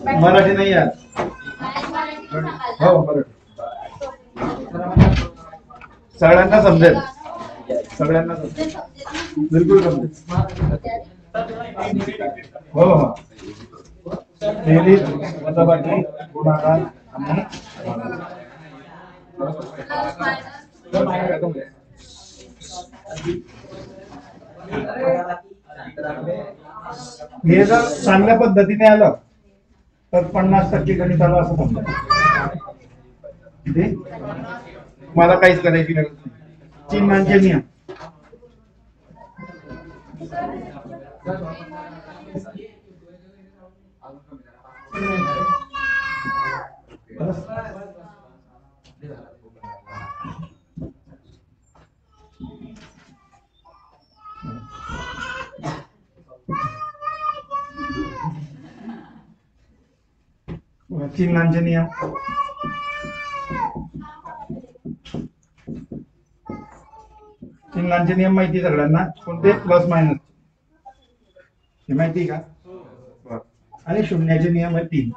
मराठी नाही यार. हो मराठी सगळ्यांना समजेल, सगळ्यांना समजेल, बिलकुल समजेल. हो हो बेरीज वजाबाकी गुणाकार आणि हे जर चांगल्या पद्धतीने आलं तर 50% गणित आलं असं समजा. मला काहीच करायची गरज नाही. चिन्हांचे नियम चिन्हांचे नियम चिन्हांचे नियम माहिती सगळ्यांना. कोणते? प्लस मायनस हे माहिती का? आणि शून्याचे नियम आहे 3.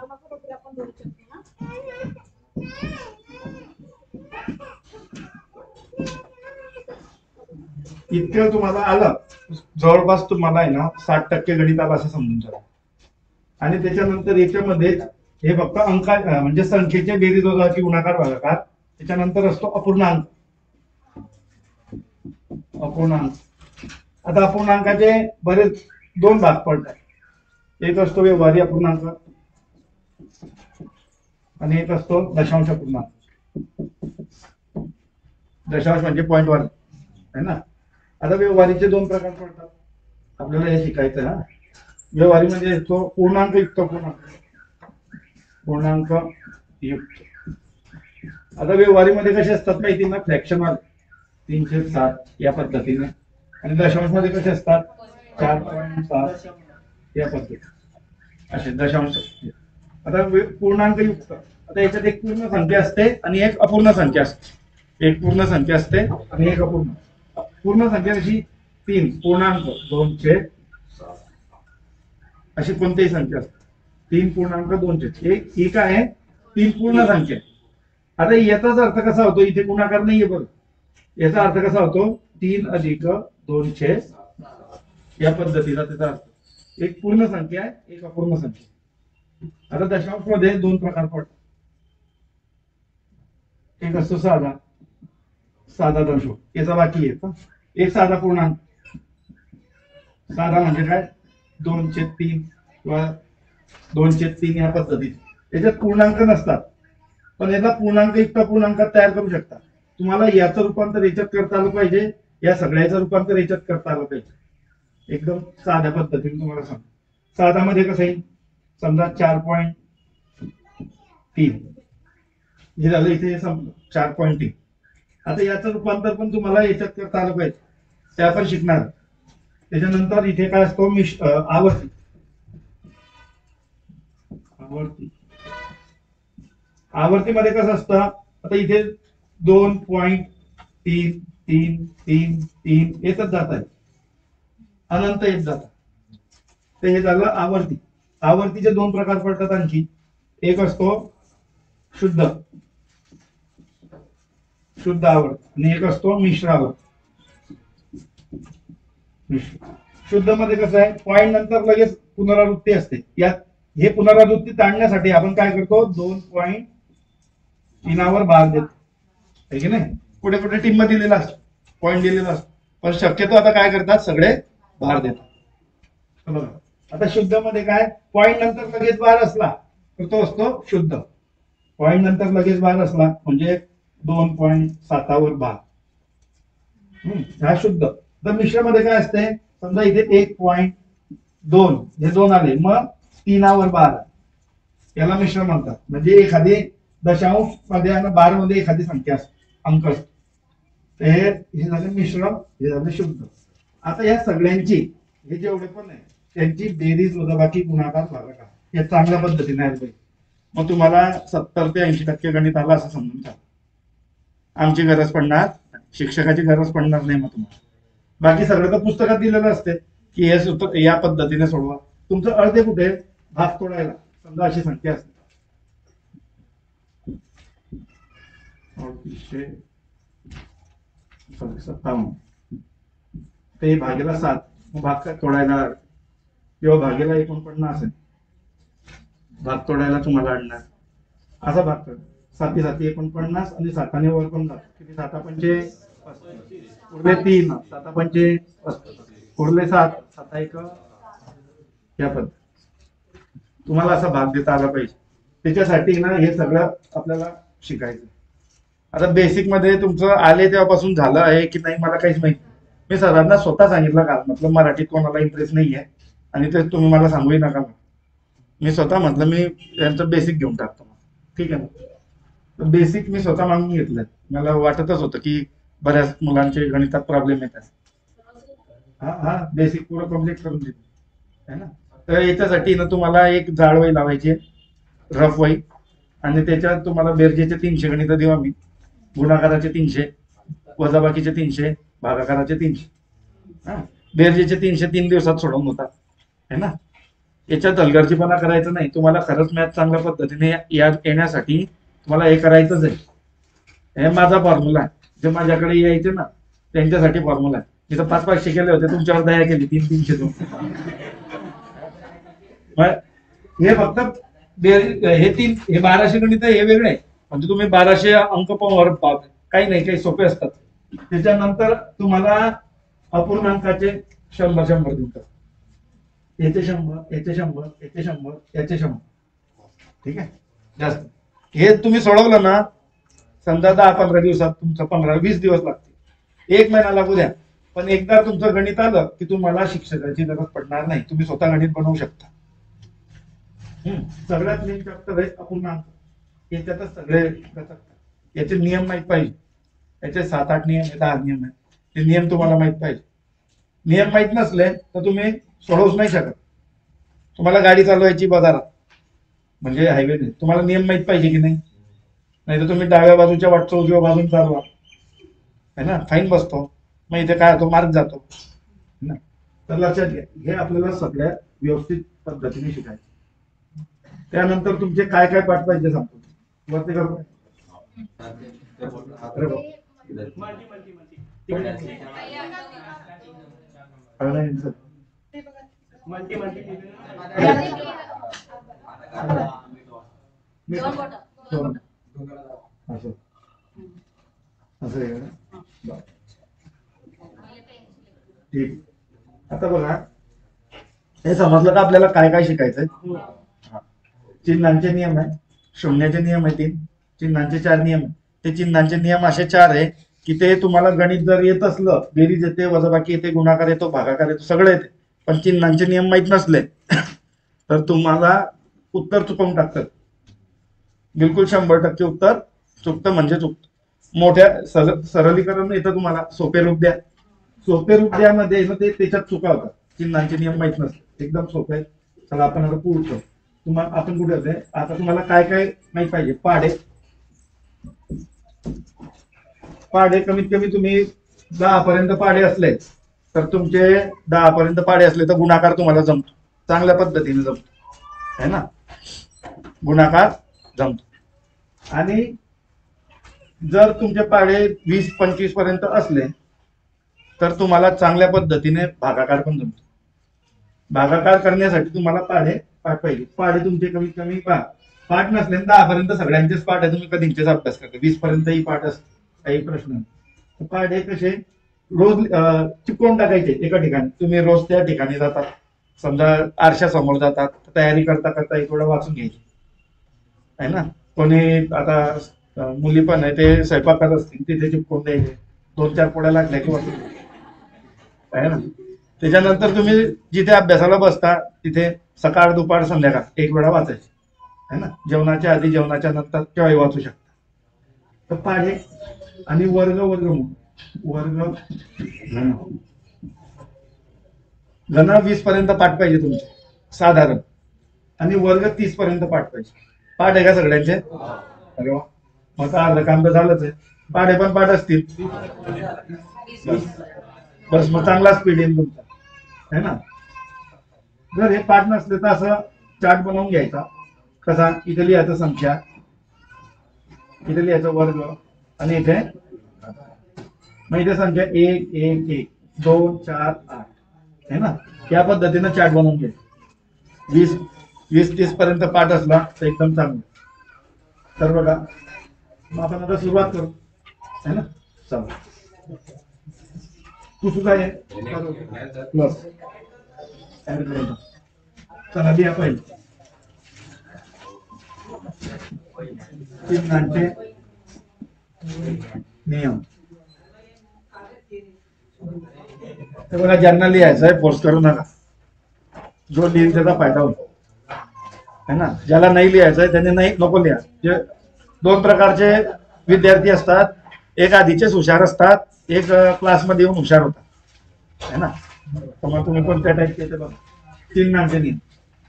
इतकं तुम्हाला आलं जवळपास तुम्हाला आहे ना 60% गणित आलं असं समजून चला. आणि त्याच्यानंतर याच्यामध्ये हे फक्त अंक म्हणजे संख्येचे बेरीज वजाबाकी गुणाकार भागाकार. त्याच्यानंतर असतो अपूर्णांक. अपूर्णांक आता अपूर्णांकाचे बरेच 2 भाग पडतात. एक असतो व्यवहारी अपूर्णांक आणि एक असतो दशांश अपूर्णांक. दशांश म्हणजे पॉइंट वर है ना. आता व्यवहारीचे 2 प्रकार पडतात आपल्याला हे शिकायचं आहे. व्यवहारी म्हणजे तो पूर्णांक युक्त पूर्णांक, पूर्णांक युक्त. आता व्यवहारीमध्ये कसे असतात माहिती ना? फ्रॅक्शनल 3/7 या पद्धतीने. आणि दशांश मध्ये कसे असतात? 4.7 या पद्धतीने असे दशांश. आता पूर्णांक युक्त, आता याच्यात एक पूर्ण संख्या असते आणि एक अपूर्ण संख्या असते. एक पूर्ण संख्या असते आणि एक अपूर्ण. पूर्ण संख्या कशी? 3 पूर्णांक 2/7 अशी कोणतीही संख्या असते. 3 पूर्णांक 2/7 ही काय आहे? 3 पूर्ण संख्या. आता याचाच अर्थ कसा होतो? इथे गुणाकार नाहीये बरं. याचा अर्थ कसा होतो? 3 + 2/7 या पद्धतीला त्याचा अर्थ. एक पूर्ण संख्या आहे, एक अपूर्ण संख्या. आता दशांश मध्ये 2 प्रकार पडतात. एक असतो साधा, साधा दशांश. याचा बाकी आहे. एक साधा पूर्णांक. साधा म्हणजे काय? 2/3 किंवा 2/3 या पद्धतीने. याच्यात पूर्णांक नसतात पण याचा पूर्णांक युक्त पूर्णांकात तयार करू शकता. तुम्हाला याचं रूपांतर याच्यात करता आलं पाहिजे, या सगळ्याचं रूपांतर याच्यात करता आलं पाहिजे. एकदम साध्या पद्धतीने तुम्हाला सांग. साधा मध्ये कसं येईल? समजा 4.3 हे झालं, इथे 4.3. आता याचं रूपांतर पण तुम्हाला याच्यात करता आलं पाहिजे, ते आपण शिकणार. त्याच्यानंतर इथे काय असतो? आवर्ती. आवर्ती आवर्तीमध्ये कसं असतं? आता इथे 2.33333 येतच जात आहे, अनंत येत जातात. तर हे झालं आवर्ती. आवर्तीचे 2 प्रकार पडतात आणखी. एक असतो शुद्ध शुद्ध आवर्त आणि एक असतो मिश्र आवर्त. शुद्ध मध्ये कसं आहे? पॉइंट नंतर लगेच पुनरावृत्ती असते. यात हे पुनरावृत्ती टाळण्यासाठी आपण काय करतो? 2.3 भार देतो, आहे की नाही? कुठे कुठे टिंब दिलेला असतो, पॉइंट दिलेला असतो, पण शक्यतो आता काय करतात? सगळे भार देतात. बघा आता शुद्ध मध्ये काय? पॉइंट नंतर लगेच भार असला तर तो असतो शुद्ध. पॉइंट नंतर लगेच भार असला म्हणजे 2.7 भार, हा शुद्ध. तर मिश्र मध्ये काय असते? समजा इथे 1.2 हे 2 आले, मग 3 भार, याला मिश्र म्हणतात. म्हणजे एखादी दशांश मध्ये आणि भार मध्ये एखादी संख्या असते, अंक असतो. हे झाले मिश्र, हे झाले शुद्ध. आता या सगळ्यांची, हे जेवढे पण आहे त्यांची बेरीज वजाबाकी गुणाकार भागाकार हे चांगल्या पद्धतीने आहे पाहिजे. मग तुम्हाला 70 ते 80% गणित आलं असं समजून चाल. आमची गरज पडणार, शिक्षकाची गरज पडणार नाही. मग तुम्हाला बाकी सगळं तर पुस्तकात दिलेलं असते की हे सूत्र या पद्धतीने सोडवा. तुमचं अर्धे कुठे? भाग तोडायला. समजा अशी संख्या असते 357 ते भागेला 7, भाग तोडायला किंवा भागेला 49 आहे, भाग तोडायला तुम्हाला आणणार असा भाग कर. 7 7 49 आणि 7 वर पण जातो. किती 7 पंचे 35, उरले 3, 7 पंचे 35, उरले 7, 7 1 या पद्धत तुम्हाला असा भाग देता आला पाहिजे. त्याच्यासाठी ना हे सगळं आपल्याला शिकायचं. आता बेसिक मध्ये तुमचं आले तेव्हापासून झालं आहे की नाही मला काहीच माहिती. मी सरांना स्वतः सांगितलं का मतलब मराठीत कोणाला इंटरेस्ट नाही आहे आणि ते तुम्ही मला सांगूही नका. मी स्वतः म्हटलं मी यांचं बेसिक घेऊन टाकतो. ठीक आहे ना. बेसिक मी स्वतः मागून घेतलं. मला वाटतच होतं की बऱ्याच मुलांचे गणितात प्रॉब्लेम येतात. हा बेसिक पुरं कम्प्लीट करून देतो है ना. तर याच्यासाठी ना तुम्हाला एक जाड वही लावायची, रफ वही, आणि त्याच्यात तुम्हाला बेरजेचे 300 गणित देऊ आम्ही. गुणाकाराचे 300, वजाबाकीचे 300, भागाकाराचे 300. बेरजेचे 300 3 दिवसात सोडवून होतात है ना. याच्यात हलगर्जीपणा करायचं नाही. तुम्हाला खरंच मॅथ चांगल्या पद्धतीने याद येण्यासाठी तुम्हाला हे करायचंच आहे. हे माझा फॉर्म्युला आहे. जे माझ्याकडे यायचे ना त्यांच्यासाठी फॉर्म्युला आहे. मी तर 500 केले होते, तुमच्यावर दया केली 300 2. हे फक्त हे 1200 गणित हे वेगळे आहे. म्हणजे तुम्ही 1200 अंक पाहून काही नाही, काही सोपे असतात. त्याच्यानंतर तुम्हाला अपूर्णांकाचे 100 देतात. याचे 100, याचे 100, याचे 100, याचे 100. ठीक आहे. जास्त हे तुम्ही सोडवलं ना समजा 10-15 दिवसात, तुमचं 15-20 दिवस लागतील, 1 महिना लागू द्या, पण एकदा तुमचं गणित आलं की तुम्हाला शिक्षकाची गरज पडणार नाही. तुम्ही स्वतः गणित बनवू शकता. सगळ्यात मेन चॅप्टर आहे अपूर्णांक. याच्यातच सगळे याचे नियम माहित पाहिजे. याचे 7-8 नियम आहे, 10 नियम आहे. ते नियम तुम्हाला माहित पाहिजे. नियम माहित नसले तर तुम्ही सोडवूच नाही शकत. तुम्हाला गाडी चालवायची बाजारात म्हणजे हायवे, तुम्हाला नियम माहित पाहिजे की नाही. नाही तर तुम्ही डाव्या बाजूच्या वाटचा उजव्या बाजून चालवा है ना, फाईन बसतो. मग इथे काय होतो, मार्क जातो ना. तर लक्षात घ्या, हे आपल्याला सगळ्या व्यवस्थित पद्धतीने शिकायचं. त्यानंतर तुमचे काय काय पाठ पाहिजे सांगतो. वरती करतो ठीक. आता बघा, हे समजलं का आपल्याला काय काय शिकायचंय. चिन्हांचे नियम आहे, शून्याचे नियम आहे 3, चिन्हांचे 4 नियम आहे. ते चिन्हांचे नियम असे 4 आहे की ते तुम्हाला गणित जर येत असलं, बेरीज येते, वजाबाकी येते, गुणाकार येतो, भागाकार येतो, सगळं येते, पण चिन्हांचे नियम माहित नसले तर तुम्हाला उत्तर चुकवून टाकतात. बिलकुल 100% उत्तर चुकतं म्हणजे चुकतं. मोठ्या सरलीकरण येतं तुम्हाला. सोपे रूप द्या, सोपे रूप द्यामध्ये ते त्याच्यात चुका होतात. चिन्हांचे नियम माहित नसते. एकदम सोपे आहे. चला आपण आता पुढचं तुम्हाला, आपण कुठे होते आता, तुम्हाला काय काय माहित पाहिजे. पाढे कमीत कमी तुम्ही 10 पर्यंत पाढे असले तर तुमचे 10 पर्यंत पाढे असले तर गुणाकार तुम्हाला जमतो, चांगल्या पद्धतीने जमतो है ना. गुणाकार जमतो. आणि जर तुमचे पाढे 20-25 पर्यंत असले तर तुम्हाला चांगल्या पद्धतीने भागाकार पण जमतो. भागाकार करण्यासाठी तुम्हाला पाढे पाठ पाहिजे. पाढे तुमचे कमीत कमी पाठ नसले 10 पर्यंत सगळ्यांचेच पाठ आहे. तुम्ही कधींचेच अभ्यास करता, 20 पर्यंतही पाठ असते, काही प्रश्न नाही. पाढे कसे रोज चिपकवून टाकायचे एका ठिकाणी. तुम्ही रोज त्या ठिकाणी जातात, समजा आरशा समोर जातात, तयारी करता करता एक वेळा वाचून घ्यायची है ना. कोणी आता मुली पण आहे, ते स्वयंपाक करत असतील, तिथे चिपकवून द्यायचे. 2-4 पोळ्या लागल्या की वाचून आहे ना. त्याच्यानंतर तुम्ही जिथे अभ्यासाला बसता तिथे सकाळ दुपार संध्याकाळ एक वेळा वाचायची है ना. जेवणाच्या आधी, जेवणाच्या नंतर केव्हाही वाचू शकता. तर पाढे आणि वर्गमूळ घन 20 पर्यंत पाठ पाहिजे तुमचे साधारण, आणि वर्ग 30 पर्यंत पाठ पाहिजे. पाठ आहे का सगळ्यांचे. अरे वा, मग अर्ध काम तर झालंच आहे. पाढे पण पाठ असतील बस, मग चांगला स्पीड येईल तुमचा है ना. जर हे पाठ नसले तर असं चार्ट बनवून घ्यायचा कसा इथे लिहायचं संख्या, इथे लिहायचं वर्ग, आणि इथे मग इथे संख्या 1 1 1 2 4 8 है ना. या पद्धतीनं चार्ट बनवून घे. 20 30 पर्यंत पाठ असला तर एकदम चांगलं. तर बघा मग आपण आता सुरुवात करू है ना. चला तू सुद्धा आहे प्लस चला लिहा पहिले चिन्हांचे नियम. तर बघा ज्यांना लिहायचं आहे फोर्स करू नका, जो लिहिल त्याचा फायदा होतो है ना. ज्याला नाही लिहायचं आहे त्याने नाही नको लिहा. जे दोन प्रकारचे विद्यार्थी असतात, एक आधीचेच हुशार असतात, एक क्लासमध्ये येऊन हुशार होतात है ना. तर मग तुम्ही कोणत्या टाईपचे ते बघा. चिन्हांचे नियम.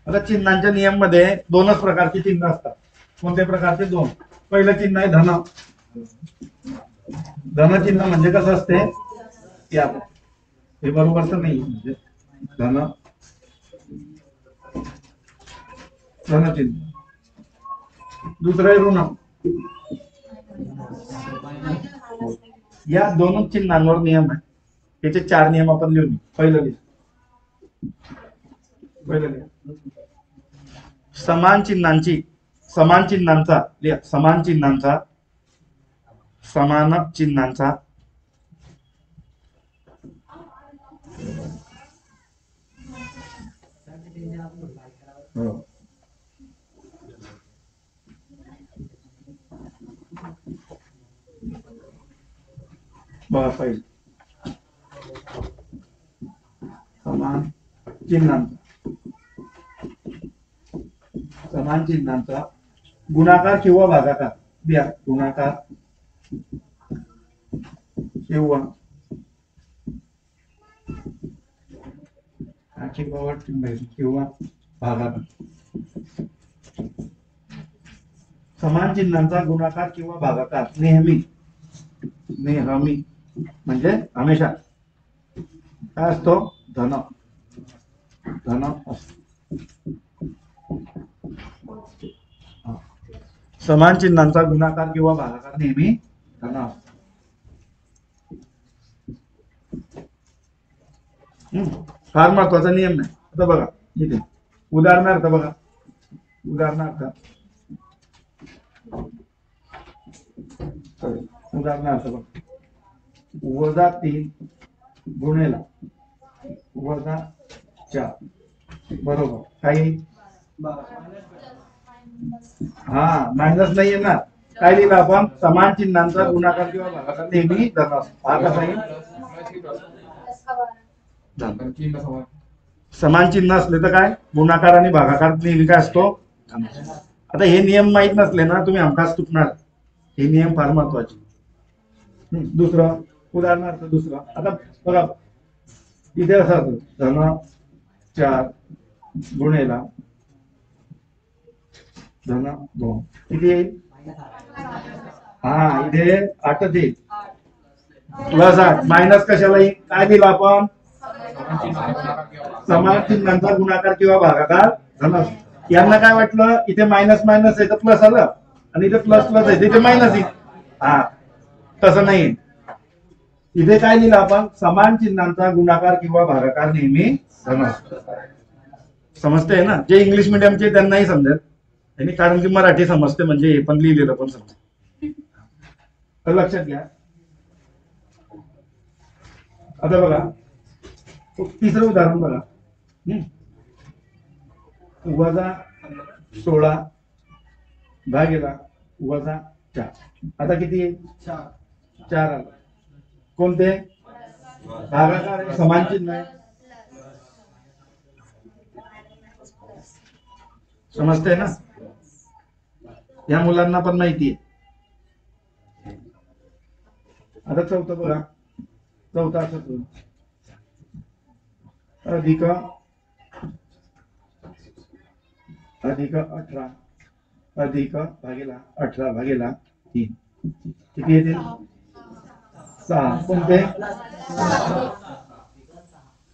आता चिन्हांच्या नियम मध्ये दोनच प्रकारची चिन्ह असतात. कोणत्या प्रकारचे? दोन. पहिलं चिन्ह आहे धन. धन चिन्ह म्हणजे कसं असते हे बरोबर तर नाही, म्हणजे धन चिन्ह. दुसरं आहे ऋण. या दोन चिन्हांवर नियम आहे. याचे 4 नियम आपण लिहून. पहिलं समान चिन्हांचा समान चिन्हांचा बघा पाहिजे. समान चिन्हांचा गुणाकार किंवा भागाकार द्या. गुणाकार किंवा भागाकार. समान चिन्हांचा गुणाकार किंवा भागाकार नेहमी म्हणजे हमेशा काय असतो? धन असतो. समान चिन्हांचा गुणाकार किंवा भागाकार नेहमी धन असतो. फार महत्वाचा नियम नाही. आता बघा इथे उदाहरणार्थ बघा. उदाहरणार्थ बघा. -3 गुणेला -4 बरोबर काही मायनस नाही येणार. काय लिहिलं आपण? समान चिन्हांचा गुणाकार किंवा भागाकार नेहमी धन असतो. हा कसा येईल? समान चिन्ह असले तर काय गुणाकार आणि भागाकार नेहमी काय असतो? आता हे नियम माहित नसले ना तुम्ही हमखास चुकणार. हे नियम फार महत्वाचे. दुसरं उदाहरणार्थ दुसरं. आता बघा इथे असं धन 4 गुणेला धन 2 किती येईल? इथे 8 येईल. +8 मायनस कशाला येईल? काय दिलं आपण? समान चिन्हांचा गुणाकार किंवा भागाकार धन. यांना काय वाटलं इथे मायनस मायनस आहे तर प्लस आलं, आणि इथे प्लस प्लस आहे इथे मायनस येईल. तसं नाही. इथे काय लिहिलं आपण? समान चिन्हांचा गुणाकार किंवा भागाकार नेहमी धन असतो. समजते ना. जे इंग्लिश मिडियमचे त्यांनाही समजेल, कारण की मराठी समजते म्हणजे हे पण लिहिलेलं पण समजेल. तर लक्षात घ्या. आता बघा तिसरं उदाहरण बघा. -16 भागिले -4. आता किती आहे? 4 आला. कोणते? भागाकार आहे, समान चिन्ह आहे. समजते ना. या मुलांना पण माहिती आहे. आता चौथं बघा. चौथा असं अधिक 18 अधिक भागिले 18 भागिले 3 किती येतील? 6. कोणते?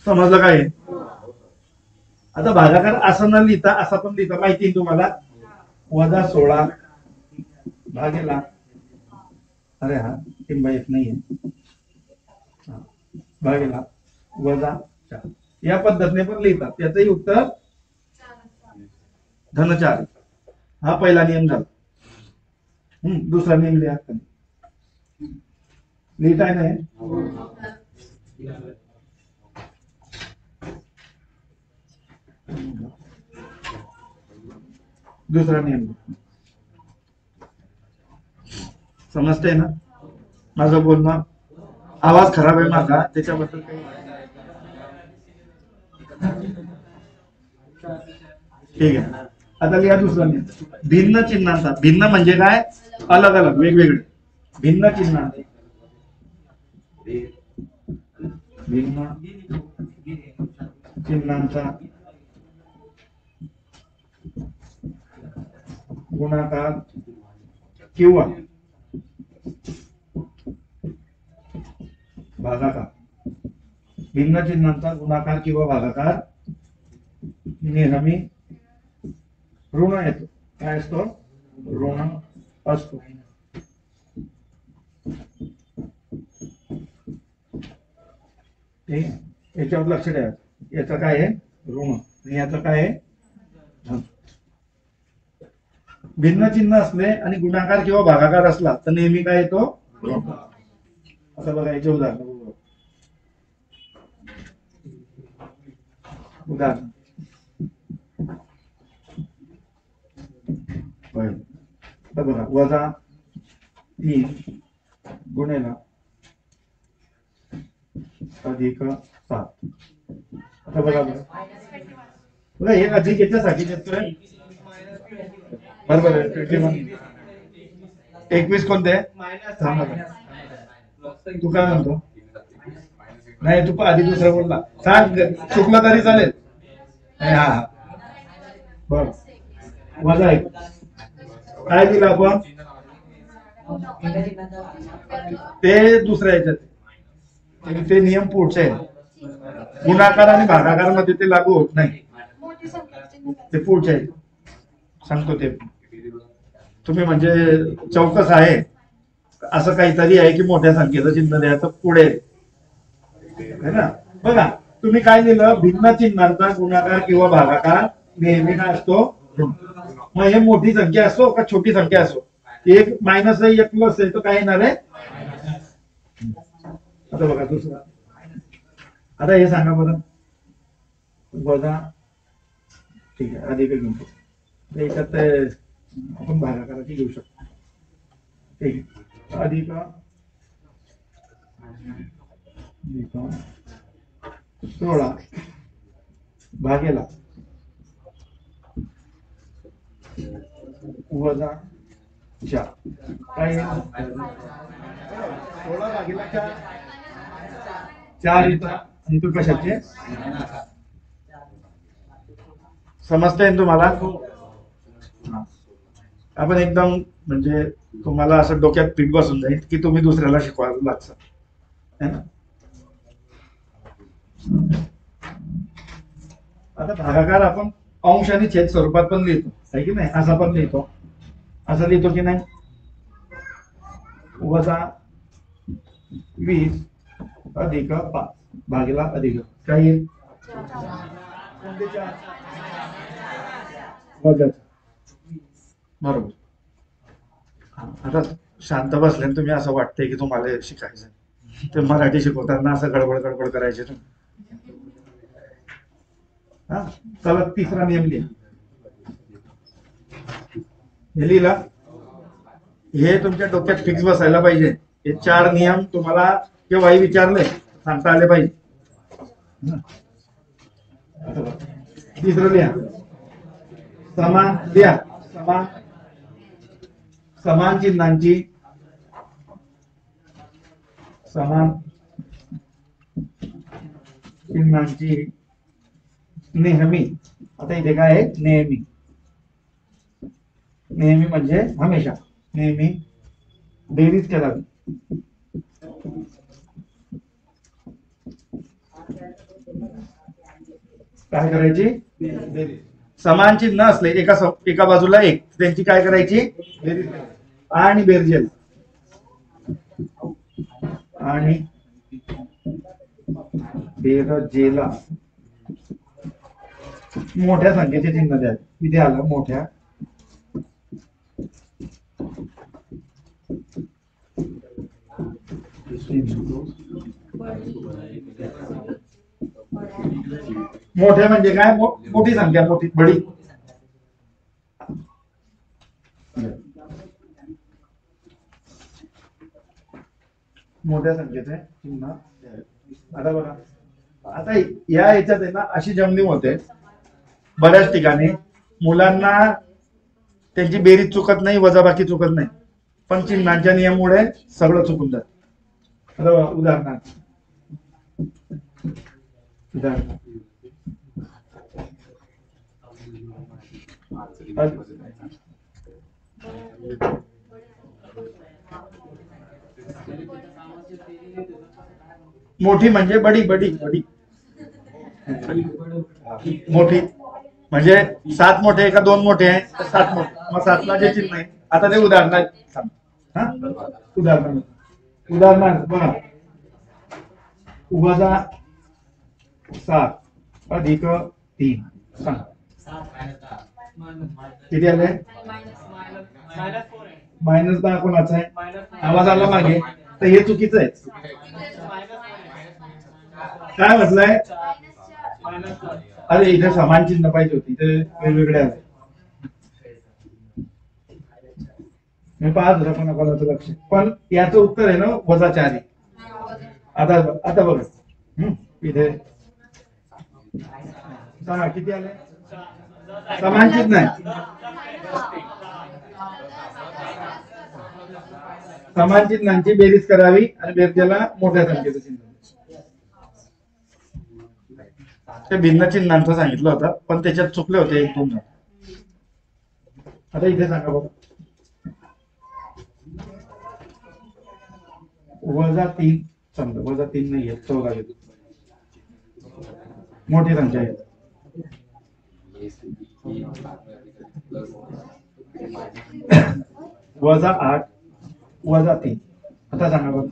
समजलं काय? आता भागाकार असं न लिहिता असा पण लिहिता माहिती तुम्हाला. वजा 16 भागेला, अरे हा टिंबा येत नाहीये, भागेला वजा 4. या पद्धतीने पण लिहितात. याचंही उत्तर धन 4. हा पहिला नियम झाला. दुसरा नियम लिहा. लिहिताय नाही? दुसरा नियम समजतंय ना माझं बोलणं? आवाज खराब आहे माझा, त्याच्याबद्दल काही ठीक आहे. आता लिहा दुसरा नियम. भिन्न चिन्हांचा, भिन्न म्हणजे काय? अलग अलग, वेगवेगळे. भिन्न चिन्हांचे, भिन्न चिन्हांचा गुणाकार किंवा भागाकार. भिन्न चिन्हांचा गुणाकार किंवा भागाकार नेहमी ऋण येतो. काय असतो? ऋण असतो. याच्यावर लक्ष द्या. याचं काय आहे? ऋण. आणि याचं काय आहे? धन. भिन्न चिन्ह असले आणि गुणाकार किंवा भागाकार असला तर नेहमी काय येतो? ऋण. आता बघा याचे उदाहरण. उदाहरण आता बघा, वजा 3 गुणेला अधिक 7. आता बघा बघा, हे अधिक याच्यासाठी देतोय बरोबर आहे. 21 कोणते? तू काय म्हणतो? नाही, तू आधी दुसरा बोलला. सांग, चुकलं तरी चालेल. हा बर, वजा 1. काय दिलं आपण? ते दुसऱ्या याच्यात, ते नियम पुढचे आहे. गुणाकार आणि भागाकार मध्ये ते लागू होत नाही, ते पुढचे आहे. सांगतो ते. तुम्ही म्हणजे चौकस आहे असं काहीतरी आहे की मोठ्या संख्येचं चिन्ह द्यायचं पुढे है ना. बघा, तुम्ही काय लिहिलं? भिन्न चिन्हांचा गुणाकार किंवा भागाकार नेहमी काय असतो? मग हे मोठी संख्या असो का छोटी संख्या असो, एक मायनस आहे एक प्लस आहे, तो काय येणार आहे? आता बघा दुसरा. आता हे सांगा बरं. वजा, ठीक आहे, अधिक घेऊन याच्यात आपण भागाकाराची घेऊ शकतो. ठीक आहे, अधिक 16 भागेला वजा 4. काय? 16 भागेला 4 येतात. आणि तू कशाचे? समजतंय तुम्हाला? आपण एकदम म्हणजे तुम्हाला असं डोक्यात पीठ बसून जाईल की तुम्ही दुसऱ्याला शिकवायला लागता, है ना. आता भागाकार आपण अंश आणि छेद स्वरूपात पण लिहितो, आहे की नाही? असा पण लिहितो. असं लिहितो की नाही? वजा 20 अधिक 5 भागेला अधिक काय येईल? वजा. बरोबर. आता शांत बसले तुम्ही, असं वाटतंय की तुम्हाला शिकायचं. ते मराठी शिकवताना असं गडबड गडबड करायचे तुम्ही. हा, चला तिसरा नियम लिहा. हे लिहिला? हे तुमच्या डोक्यात फिक्स बसायला पाहिजे. हे 4 नियम तुम्हाला केव्हाही विचारले सांगता आले पाहिजे. तिसरं लिहा. समान लिहा. समान चिन्हांची, समान चिन्हांची नेहमी. आता इथे काय आहे? नेहमी. नेहमी म्हणजे हमेशा, नेहमी बेरीज करावी. काय करायची? बेरीज. समान चिन्ह असले एका बाजूला एक, त्यांची काय करायची बेरीज करायची. आणि बेरजेल आणि बेरजेला मोठ्या संख्येचे चिन्ह द्या. इथे आलं मोठ्या मोठ्या म्हणजे काय, मोठी संख्या, मोठी बडी. मोठ्या संख्येचे चिन्ह. आता बघा, आता या ह्याच्यात आहे ना अशी जमलिंग होते बऱ्याच ठिकाणी. मुलांना त्यांची बेरीज चुकत नाही, वजाबाकी चुकत नाही, पण चिन्हांच्या नियमामुळे सगळं चुकून जात. उदाहरणार्थ मोठी म्हणजे बडी, बडी बडी मोठी म्हणजे 7 मोठे आहे का 2 मोठे आहे, 7 मोठे. मग 7ला जे चिन्ह आहे, आता ते उदाहरणार्थ उदाहरणार्थ बघा, वजा 7 अधिक 3 किती आले? -10 कोणाचा आहे? आवाज आला मागे, तर हे चुकीचं आहे. काय म्हटलंय? अरे इथे समान चिन्ह पाहिजे होती, इथे वेगवेगळे आले. मी पाहत होता कोणाकोणाचं लक्ष, पण याचं उत्तर आहे ना -4. आता बघा इथे सांगा किती आले? समान चिन्ह आहे. समान चिन्हांची बेरीज करावी आणि बेरजेला मोठ्या संख्येचं चिन्ह. ते भिन्न चिन्हांचं सांगितलं होतं, पण त्याच्यात चुकले होते 1-2 जण. आता इथे सांगा बघा, -3 समजा, -3 नाही आहे, 14 येतो. मोठी संख्या आहे. -8 -3. आता सांगा बघा,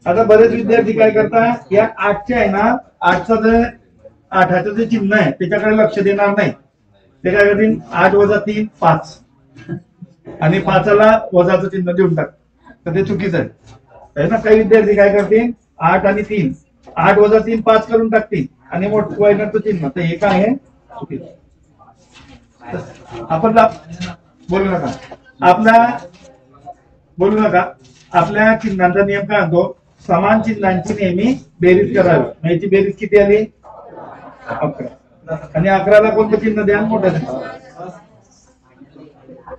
आता बरेच विद्यार्थी काय करतात, या 8च्या आहे ना, 8चं जे चिन्ह आहे त्याच्याकडे लक्ष देणार नाही. ते काय करतील, 8 - 3 5 आणि 5ला वजाचं चिन्ह देऊन टाक, तर ते चुकीचं आहे ना. काही विद्यार्थी काय करतील, 8 आणि 3, 8 - 3 5 करून टाकतील आणि मोठं चिन्ह, तर हे काय आहे चुकीचं. आपण बोलू नका, आपल्या चिन्हांचा नियम काय म्हणतो, समान चिन्हांची नेहमी बेरीज करावी. याची बेरीज किती आली? 11. आणि 11ला कोणतं चिन्ह द्या? मोठं चिन्ह.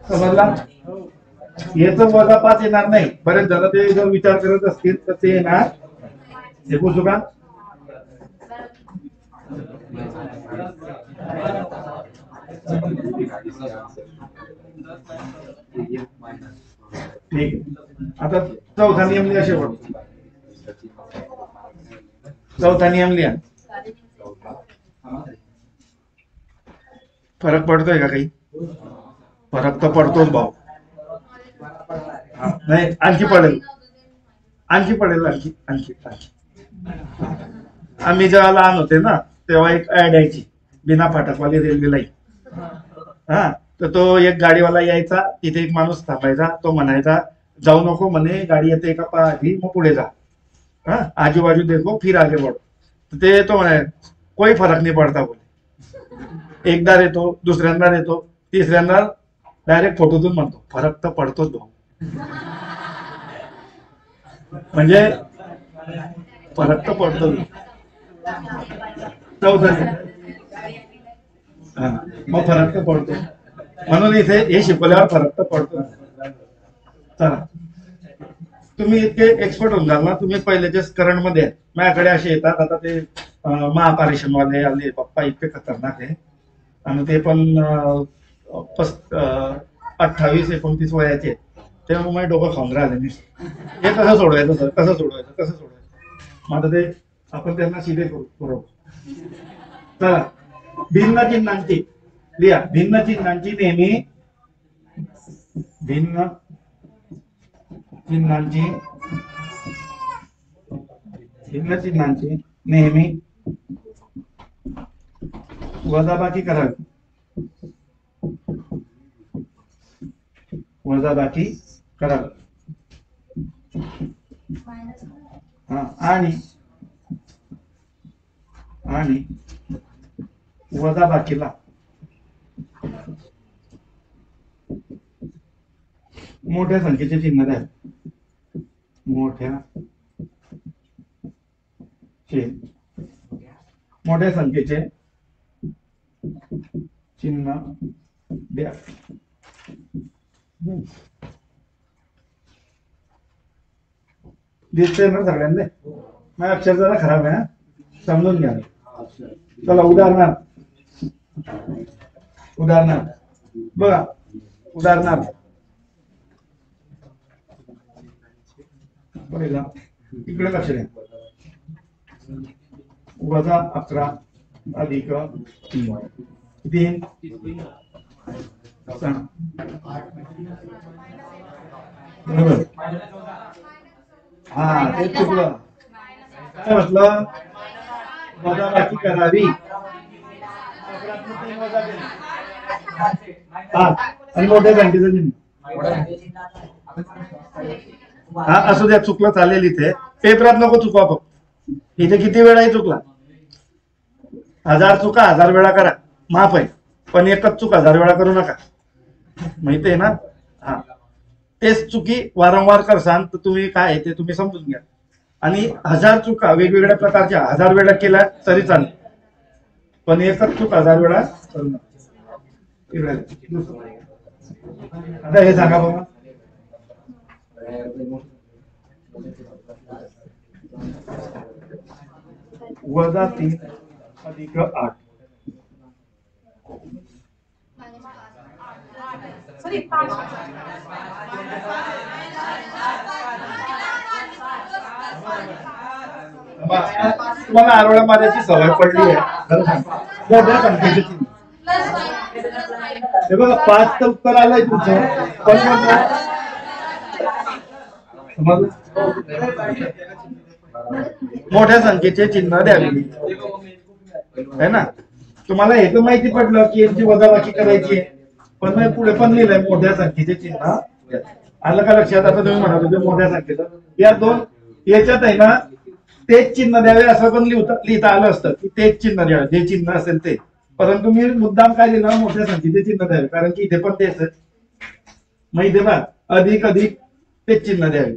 समजला? याचं -5 येणार नाही. बरेच जण ते जर विचार करत असतील तर ते येणार. हे पुसू का? ठीक. आता चौथा नियम लिहा. शेवट चौथा नियम लिहा. फरक पडतोय का काही? फरक तर पडतोच भाऊ. नाही, आणखी पडेल. आम्ही जेव्हा लहान होते ना तेव्हा एक ऍड यायची, बिना फाटकवाली रेल्वे लाईन. तर तो एक गाडीवाला यायचा, तिथे एक माणूस थांबायचा, तो म्हणायचा जाऊ नको म्हणे, गाडी येते का पहा आधी, मग पुढे जा. आजूबाजू देखो फिर आगे बढ़ो. ते तो म्हणाय कोई फरक नाही पडता बोले. एकदा येतो, दुसऱ्यांदा येतो, तिसऱ्यांदा डायरेक्ट फोटोतून म्हणतो फरक तर पडतोच भाऊ. म्हणजे फरक तर पडतो. मग फरक तर पडतो, म्हणून इथे हे शिकवल्यावर फरक तर पडतो. चला, तुम्ही इतके एक्सपर्ट होऊन जाल ना, तुम्ही पहिल्याच्या करंट मध्ये माझ्याकडे असे येतात. आता ते महापारेषण वाले आले, पप्पा इतके खतरनाक आहे, आणि ते पण 28-29 वयाचे. तेव्हा माझे डोकं खाऊन राहिले. हे कसं सोडवायचं सर, कसं सोडवायचं. आता ते आपण त्यांना सीधे करू बरोबर. चला, भिन्न चिन्हांची लिहा. भिन्न चिन्हांची नेहमी भिन्न चिन्हांची भिन्न चिन्हांची नेहमी वजाबाकी करावी. वजाबाकी करावी. हा, आणि वजाबाकीला मोठ्या संख्येचे चिन्ह द्या. मोठ्या संख्येचे चिन्ह द्या. दिसतंय ना सगळ्यांना? माझा अक्षर जरा खराब आहे, समजून घ्या. चला, उदाहरणार्थ बघा. उदाहरणार्थ पहिला इकडे लक्ष द्या. -11 अधिक 3 बरोबर. हा, ते चुकलं. काय म्हटलं? वजाबाकी करावी. आणि मोठ्या संख्येचं चिन्ह. हा, असू द्या, चुकलं चालेल. इथे पेपरात नको चुकवा. फक्त इथे किती वेळाही चुकला, 1000 चुका 1000 वेळा करा, माफ आहे. पण एकच चूक 1000 वेळा करू नका, माहिती आहे ना? हा, तेच चुकी वारंवार करसान तर तुम्ही काय आहे ते तुम्ही समजून घ्या. आणि 1000 चुका वेगवेगळ्या प्रकारच्या 1000 वेळा केल्या तरी चालेल, पण एकच चूक 1000 वेळा करू नका. आता हे सांगा बाबा. -3 अधिक 8 तुम्हाला आरोळ्या मारायची सवय पडली आहे. मोठ्या संख्येचे चिन्ह. हे बघा, 5 तर उत्तर आलंय तुमचं, पण मोठ्या संख्येचे चिन्ह द्यावे है ना. तुम्हाला हे तर माहिती पडलं की यांची वजाबाकी करायची आहे, पण पुढे पण लिहिलंय मोठ्या संख्येचे चिन्ह. आलं का लक्षात? आता तुम्ही म्हणत होते मोठ्या संख्येचं, या दोन याच्यात आहे ना तेच चिन्ह द्यावे असं पण लिहिता आलं असतं की तेच चिन्ह द्यावे जे चिन्ह असेल ते. परंतु मी मुद्दाम काय लिहिलं, मोठ्या संख्येचे चिन्ह द्यावे, कारण की इथे पण तेच आहे. मग इथे बघा, अधिक अधिक तेच चिन्ह द्यावे,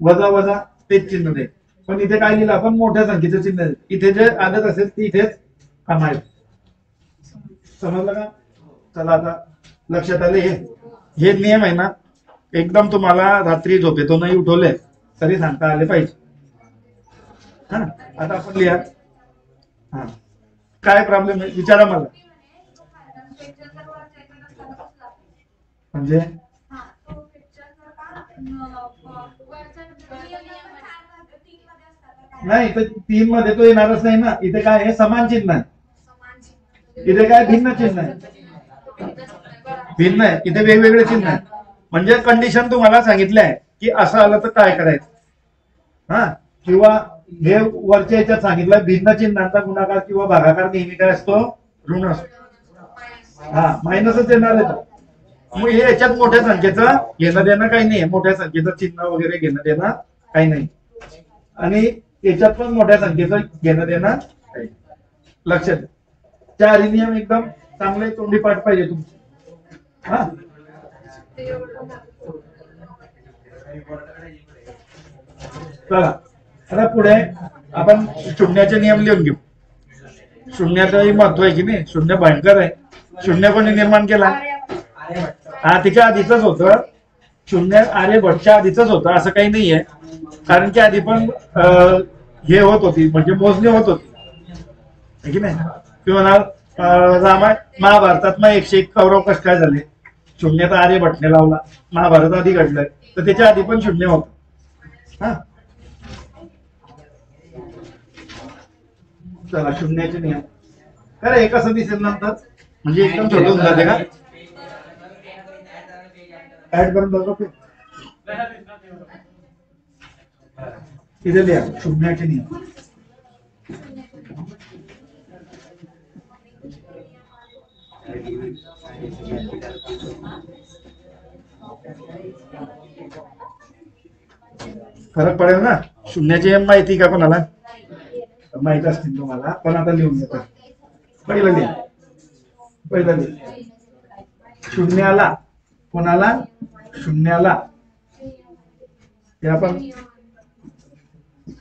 वजा वजा तेच चिन्ह द्यावे. पण इथे काय लिहिलं आपण? मोठ्या संख्येचं चिन्ह. इथे जे आदत असेल ती इथेच कामायचं. समजलं का? चला, आता लक्षात आले. हे नियम आहे ना, एकदम तुम्हाला रात्री झोपेतून नाही उठवले तरी सांगता आले पाहिजे. हा, आता आपण लिहा. हा, काय प्रॉब्लेम आहे विचारा मला. म्हणजे नाही, तर 3 मध्ये तो येणारच नाही ना. इथे काय आहे? समान चिन्ह आहे. इथे काय? भिन्न चिन्ह आहे. भिन्न आहे, इथे वेगवेगळे चिन्ह आहे. म्हणजे कंडिशन तुम्हाला सांगितलं आहे की असं आलं तर काय करायचं. हा, किंवा हे वरच्या याच्यात सांगितलं, भिन्न चिन्हांचा गुणाकार किंवा भागाकार नेहमी काय असतो? ऋण असतो. हा, मायनसच येणार आहे. मग हे याच्यात मोठ्या संख्येचं घेणं देणं काही नाही. मोठ्या संख्येचं चिन्ह वगैरे घेणं देणं काही नाही. आणि याच्यात पण मोठ्या संख्येचं घेणं देणं काही. लक्षात. चारही नियम एकदम चांगले तोंडी पाठ पाहिजे तुमचे. हा, चला, आता पुढे आपण शून्याचे नियम लिहून घेऊ. शून्याचंही महत्व आहे की नाही? शून्य भयंकर आहे. शून्य कोणी निर्माण केला? हा, तिच्या आधीच होतं शून्य. आर्यभट्टच्या आधीच होतं, असं काही नाहीये. कारण की आधी पण हे होत होती, म्हणजे मोजणी होत होती की नाही. किंवा महाभारतात मग 101 कौरव कष्ट काय झाले? शून्य तर आर्यभट्टने लावला. महाभारत आधी घडलंय, तर त्याच्या आधी पण शून्य होत. हा, चला शून्याचे नियम खरं हे कसं दिसेल नंतर म्हणजे एकदम छोटं होऊन जाते का ऍड करून बघा इथे लिहा शून्याचे नियम फरक पडेल ना शून्याचे नियम माहिती का कोणाला माहित असतील तुम्हाला पण आता लिहून घेतो पहिलं लिहा शून्याला कोणाला शून्याला हे आपण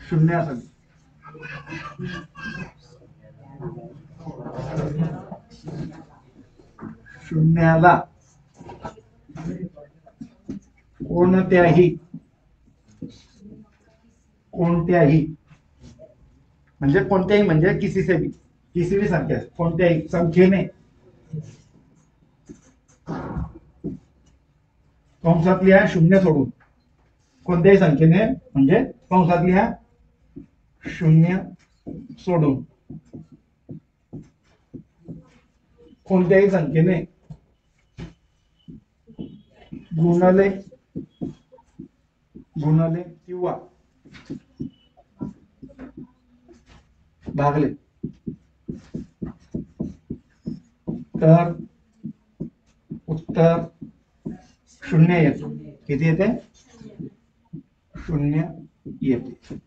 शून्य असेल शून्याला कोणत्याही म्हणजे कोणत्याही म्हणजे किसी भी संख्या कोणत्याही संख्येने कंसात लिहा शून्य सोडून कोणत्याही संख्येने म्हणजे कंसात लिहा शून्य सोडून कोणत्याही संख्येने गुणले किंवा भागले तर उत्तर शून्य येते किती येते शून्य येते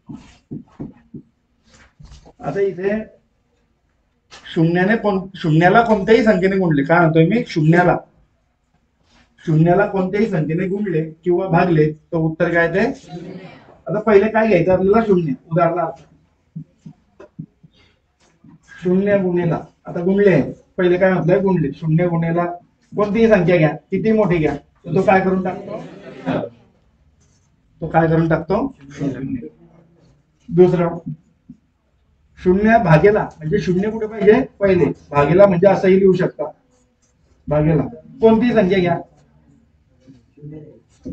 आता इथे शून्याला कोणत्याही संख्येने गुणले काय म्हणतोय मी शून्याला कोणत्याही संख्येने गुणले किंवा भागले तर उत्तर काय ते आता पहिले काय घ्यायचं आपल्याला शून्य उदाहरणार्थ शून्य गुणेला आता गुणले पहिले काय म्हटलंय गुणले शून्य गुणेला कोणतीही संख्या घ्या किती मोठी घ्या तो काय करून टाकतो दुसरं शून्य भागेला म्हणजे शून्य कुठे पाहिजे पहिले भागेला म्हणजे असंही लिहू शकता भागेला कोणतीही संख्या घ्या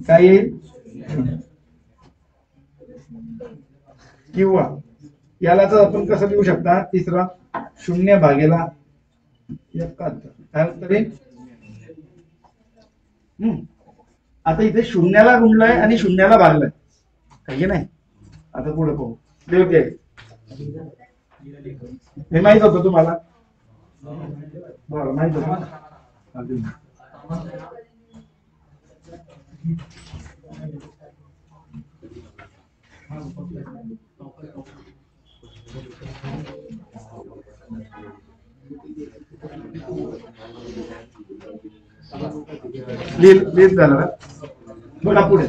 काय येईल किंवा यालाच आपण कसं लिहू शकता तिसरा शून्य भागेला 71 काय उत्तर आहे आता इथे शून्याला गुणलंय आणि शून्याला भागलंय काही नाही आता पुढे पाहू लिहून घ्या हे माहित होतं तुम्हाला बरं माहित होतं लिहित झालं बघा पुढे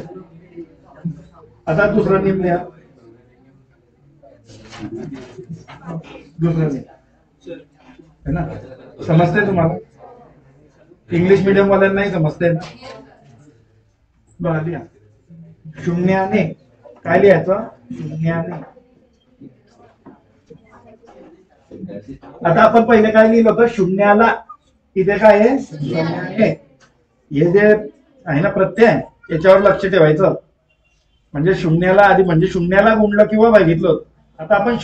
आता दुसरा नियम लिहा दुसरा नियम है ना समजते तुम्हाला इंग्लिश मीडियम वाल्यांना नाही समजते ना बघा लिहा शून्याने काय लिहायचं शून्याने आता आपण पहिले काय लिहिलं होतं शून्याला इथे काय आहे शून्याने हे जे आहे ना प्रत्यय याच्यावर लक्ष ठेवायचं म्हणजे शून्याला आधी म्हणजे शून्याला गुणलं किंवा भागितलं आता आपण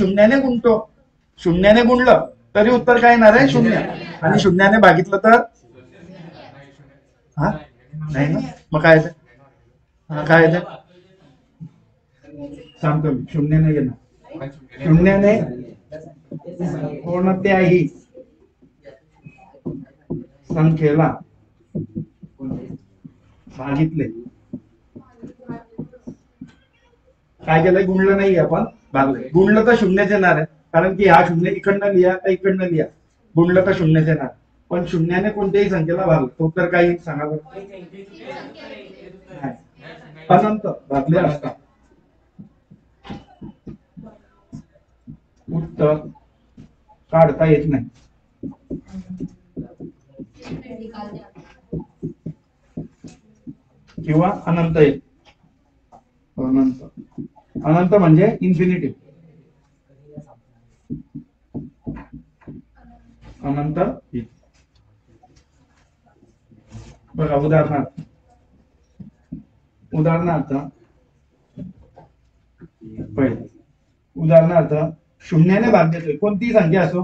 शून्याने गुणलं तरी उत्तर काय येणार आहे शून्य आणि शून्याने भागितलं तर हा नाही ना मग काय येते सांगतो मी शून्याने येणार शून्याने कोणत्याही संख्येला भागितले काय केलंय गुणलं नाही आपण भागलंय गुणलं तर शून्यच येणार आहे कारण की हा शून्य इकडनं लिहा का इकडनं लिहा गुणलं तर शून्यच येणार पण शून्याने कोणत्याही संख्येला भागलं तो तर काही सांगा अनंत भागले असता उत्तर काढता येत नाही किंवा अनंत येईल अनंत म्हणजे इन्फिनिटी अनंत बघा उदाहरणार्थ पहिले शून्याने भाग देतोय, कोणतीही संख्या असो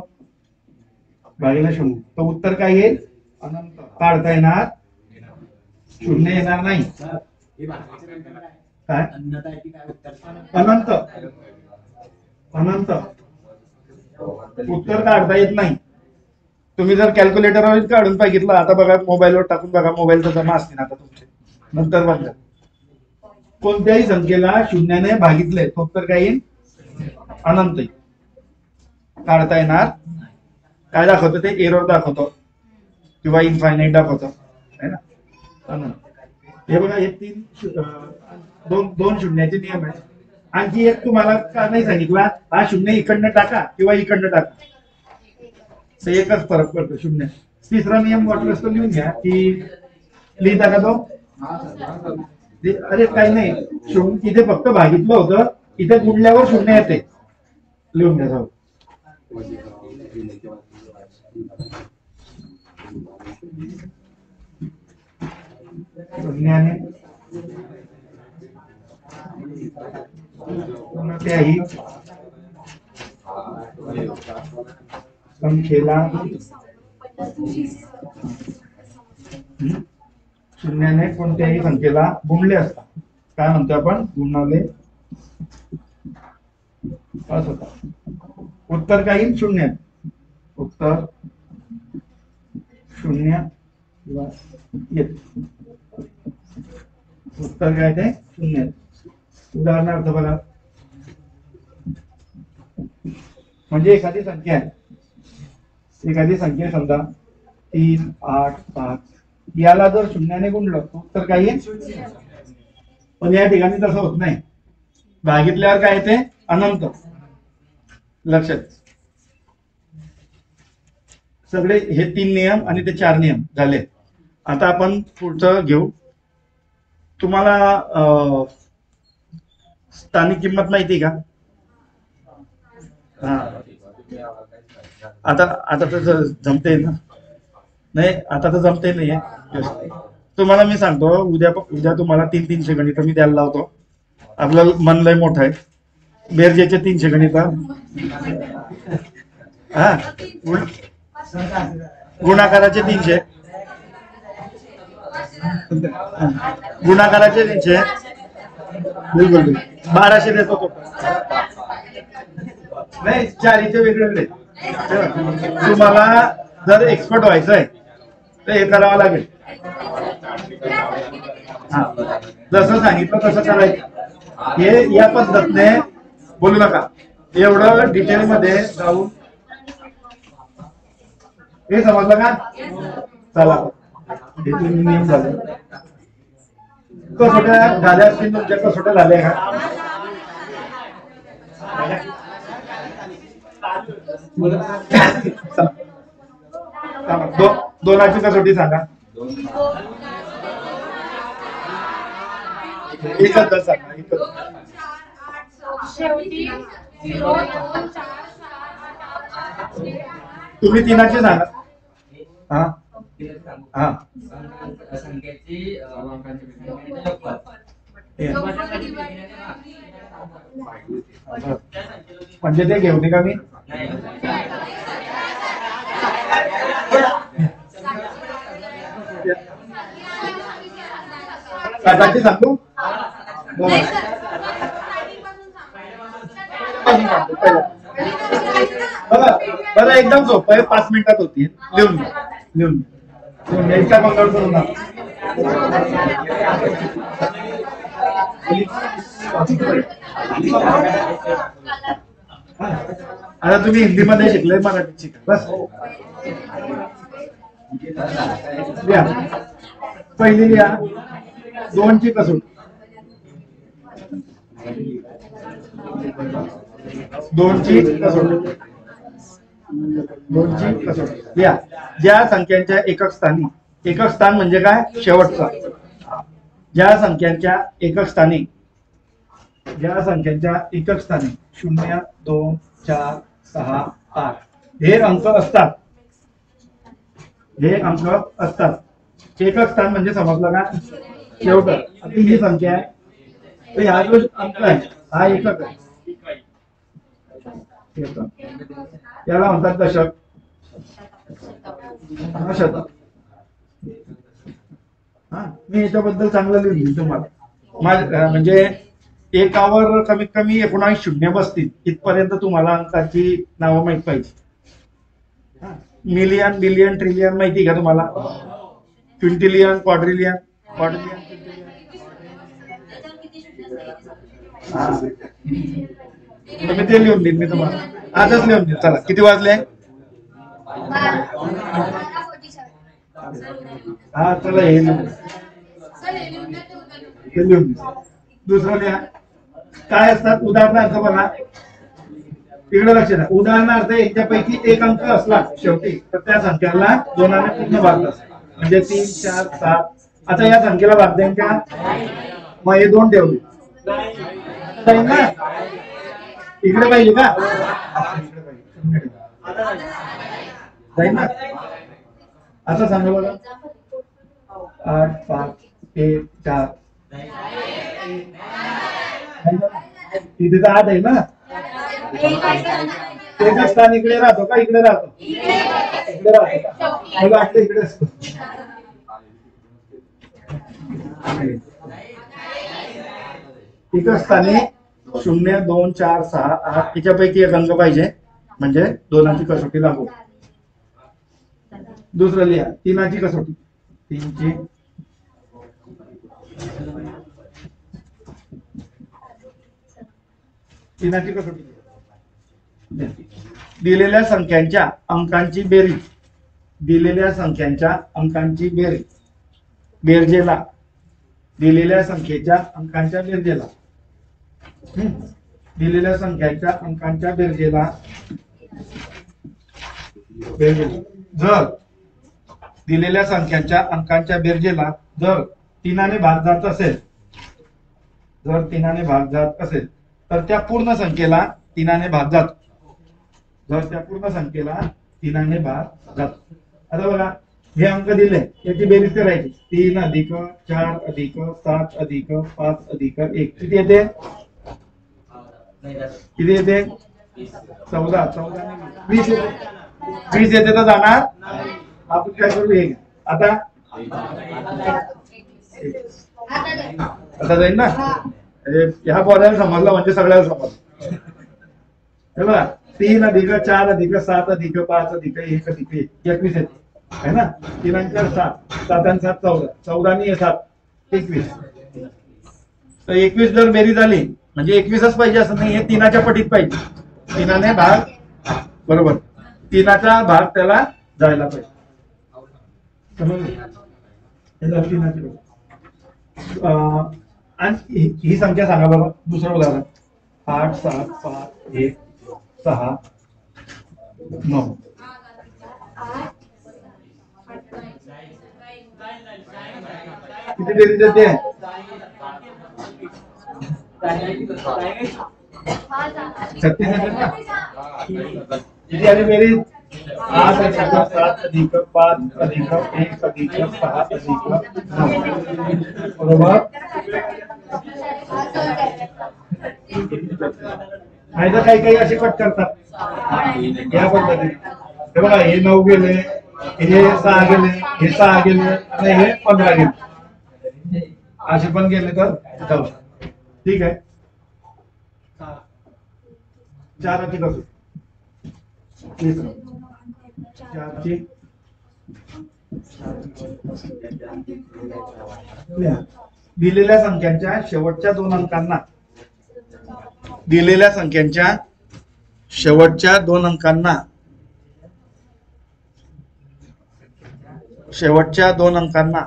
भागीला शून्य, तर उत्तर काय येईल? अनंत. काढता येणार, शून्य येणार नाही. काय अनंत? अनंत उत्तर काढता येत नाही. तुम्ही जर कॅल्क्युलेटरवर काढून बघितलं, आता बघा मोबाईलवर टाकून बघा, मोबाईलचा जमा असतील आता तुमचे, नंतर बघा कोणत्याही संख्येला शून्याने भागितले तो उत्तर काय येईल? अनंत. काढता येणार. काय दाखवतो ते? एरर दाखवतो किंवा इनफायनाईट दाखवतो, है ना? अनंत. हे बघा, हे दोन शून्याचे नियम आहे. आणखी एक तुम्हाला का नाही सांगितला, हा शून्य इकडनं टाका किंवा इकडनं टाका, तर एकच फरक पडतो शून्य. तिसरा नियम वाटलं असतो लिहून घ्या, की लिहिता का तो? अरे काही नाही, इथे फक्त भागितलं होतं, इथे गुणल्यावर शून्य येते, लिहून घ्या जाऊ. शून्याने कोणत्याही संख्येला शून्याने कोणत्याही संख्येला गुणले असता, काय म्हणतो आपण? गुणले असता. उत्तर काय येईल? शून्य. उत्तर शून्य येत. उत्तर काय ते? शून्य. उदाहरणार्थ बघा, म्हणजे एखादी संख्या आहे, एखादी संख्या समजा 3, 8, 5, याला जर शून्याने गुणलं तर उत्तर काय येईल? पण या ठिकाणी तसं होत नाही, भागितल्यावर काय येते? अनंत. लक्षात. सगळे हे 3 नियम आणि ते 4 नियम झाले. आता आपण पुढचं घेऊ. तुम्हाला स्थानिक किंमत माहिती का? हा, आता तर जमते ना? नाही, आता तर जमते नाहीये. तुम्हाला मी सांगतो, उद्या तुम्हाला 300 गणित मी द्यायला लावतो. आपलं मन लय मोठं आहे. बेरजेचे 300 गणित, हा, गुणाकाराचे 300, गुणाकाराचे 300, बिलकुल 1200 देतो तो. नाही, 4चे वेगवेगळे. तुम्हाला जर एक्सपर्ट व्हायचं आहे तर हे करावं लागेल. हा, जसं सांगितलं तसं करायचं. हे या पद्धतीने बोलू नका, एवढं डिटेल मध्ये जाऊन. हे समजलं का? चला, हे तुम्ही नियम झाले. कसोट्या झाल्या असतील तुमच्या? कसोट्या झाल्या का? दोनाची कसोटी सांगा. एकच सांगा. तुम्ही 3ची सांगा. हा हा, म्हणजे ते घेऊ का मी? कदाचित सांगू. बरं, एकदम सोपं आहे, 5 मिनिटात होती. लिहून घ्या, इतका गोंधळ करू नका. आता तुम्ही हिंदीमध्ये शिकले, मराठीत शिका बस. लिहा, पहिली लिहा 2ची कसोटी. 2ची कसोटी. 2ची कसोटी लिहा. ज्या संख्यांच्या एकक स्थानी, एकक स्थान म्हणजे काय? शेवटचा. ज्या संख्यांच्या एकक स्थानी 0, 2, 4, 6, 8 हे अंक असतात. हे अंक असतात. एकक स्थान म्हणजे समजलं का? शेवट. आता ही संख्या आहे, तर हा जो अंक आहे हा एकक आहे. येतं. याला म्हणतात दशक, शतक. हा, मी याच्याबद्दल चांगलं लिहिलं तुम्हाला. म्हणजे एकावर कमीत कमी 19 शून्य बसतील इथपर्यंत तुम्हाला अंकाची नावं माहित पाहिजे. मिलियन, बिलियन, ट्रिलियन माहिती का तुम्हाला? क्विंटिलियन, क्वाड्रिलियन, क्वाड्रिलियन, मी ते लिहून देईन मी तुम्हाला. आजच लिहून देईन. चला, किती वाजले? हा, चला हे लिहून दे. दुसरं लिहा. काय असतात उदाहरणार्थ बघा, इकडे लक्ष द्या. उदाहरणार्थ याच्यापैकी एक अंक असला शेवटी तर त्या संख्याला 2ने पूर्ण भागतात. म्हणजे 3, 4, 7. आता या संख्येला भाग द्यायचे का? मग हे 2 ठेवले ना, इकडे पाहिजे का? जाईल ना. आता सांगा बघा. 8, 5, 1, 4. इथे तर 8 आहे ना. एकच स्थान इकडे राहतो का इकडे राहतो? इकडे राहतो का? मला वाटतं इकडे असतो. एकच स्थानी 0, 2, 4, 6, 8 याच्यापैकी एक अंक पाहिजे म्हणजे 2ची कसोटी लागू. दुसरं लिहा. 3ची कसोटी. 3ची कसोटी. दिलेल्या संख्यांच्या अंकांची बेरीज. दिलेल्या संख्यांच्या अंकांची बेरीज. बेरजेला. दिलेल्या संख्येच्या अंकांच्या बेरजेला. दिलेल्या संख्यांच्या अंकांच्या बेरजेला. जर दिलेल्या संख्यांच्या अंकांच्या बेरजेला जर 3ने भाग जात असेल, जर 3ने भाग जात असेल तर त्या पूर्ण संख्येला 3ने भाग जातो. जर त्या पूर्ण संख्येला 3ने भाग जातो. आता बघा, हे अंक दिले याची बेरीज करायची. 3 अधिक 4 अधिक 7 अधिक 5 अधिक 1 किती येते? किती येते? 14. 14 20 येते. 20 येते तर जाणार. आपण काय करू? हे आता जाईल ना. ह्या पोराला समजला म्हणजे सगळ्याला समजलं. हे बघा, 3 अधिक 4 अधिक 7 अधिक 5 अधिक 1 अधिक 1 21 येते है ना. 3 आणि 4 7. 7 आणि 7 14. 14 आणि 7 21. तर 21 जर बेरीज झाली म्हणजे 21च पाहिजे असं नाही. हे 3च्या पटीत पाहिजे. 3ने भाग बरोबर. 3चा भाग त्याला जायला पाहिजे. आणि ही संख्या सांगा बाबा. दुसरं उदाहरण. 8, 7, 5, 1, 6, 9. किती बेरीज येते? 36 येते ना. किती आली बेरीज? 8 अधिक 7 अधिक 5 अधिक 1 अधिक 6 अधिक 9 बरोबर. नाही तर काही काही असे कट करतात या पद्धतीने. हे बघा, हे 9 गेले, हे 6 गेले, हे 6 गेले आणि हे 15 गेले. असे पण गेले तर जाऊ. ठीक आहे. 4ची कसोटी. 4ची दिलेल्या संख्यांच्या शेवटच्या 2 अंकांना. दिलेल्या संख्यांच्या शेवटच्या 2 अंकांना. शेवटच्या 2 अंकांना.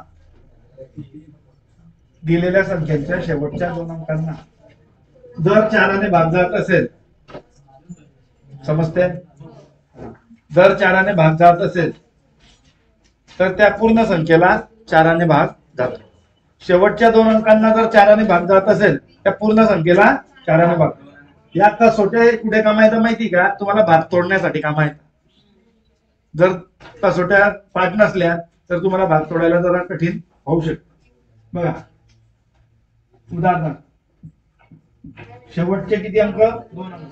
दिलेल्या संख्यांच्या शेवटच्या 2 अंकांना जर 4ने भाग जात असेल. समजते? जर 4ने भाग जात असेल तर त्या पूर्ण संख्येला 4ने भाग जातो. शेवटच्या 2 अंकांना जर 4ने भाग जात असेल त्या पूर्ण संख्येला 4ने भाग. या कसोट्या कुठे कामा येतं माहिती का? तुम्हाला भाग तोडण्यासाठी कामा येतं. जर कसोट्या पाठ नसल्या तर तुम्हाला भाग तोडायला जरा कठीण होऊ शकतं. बघा, उदाहरणार्थ शेवटचे किती अंक? 2 अंक.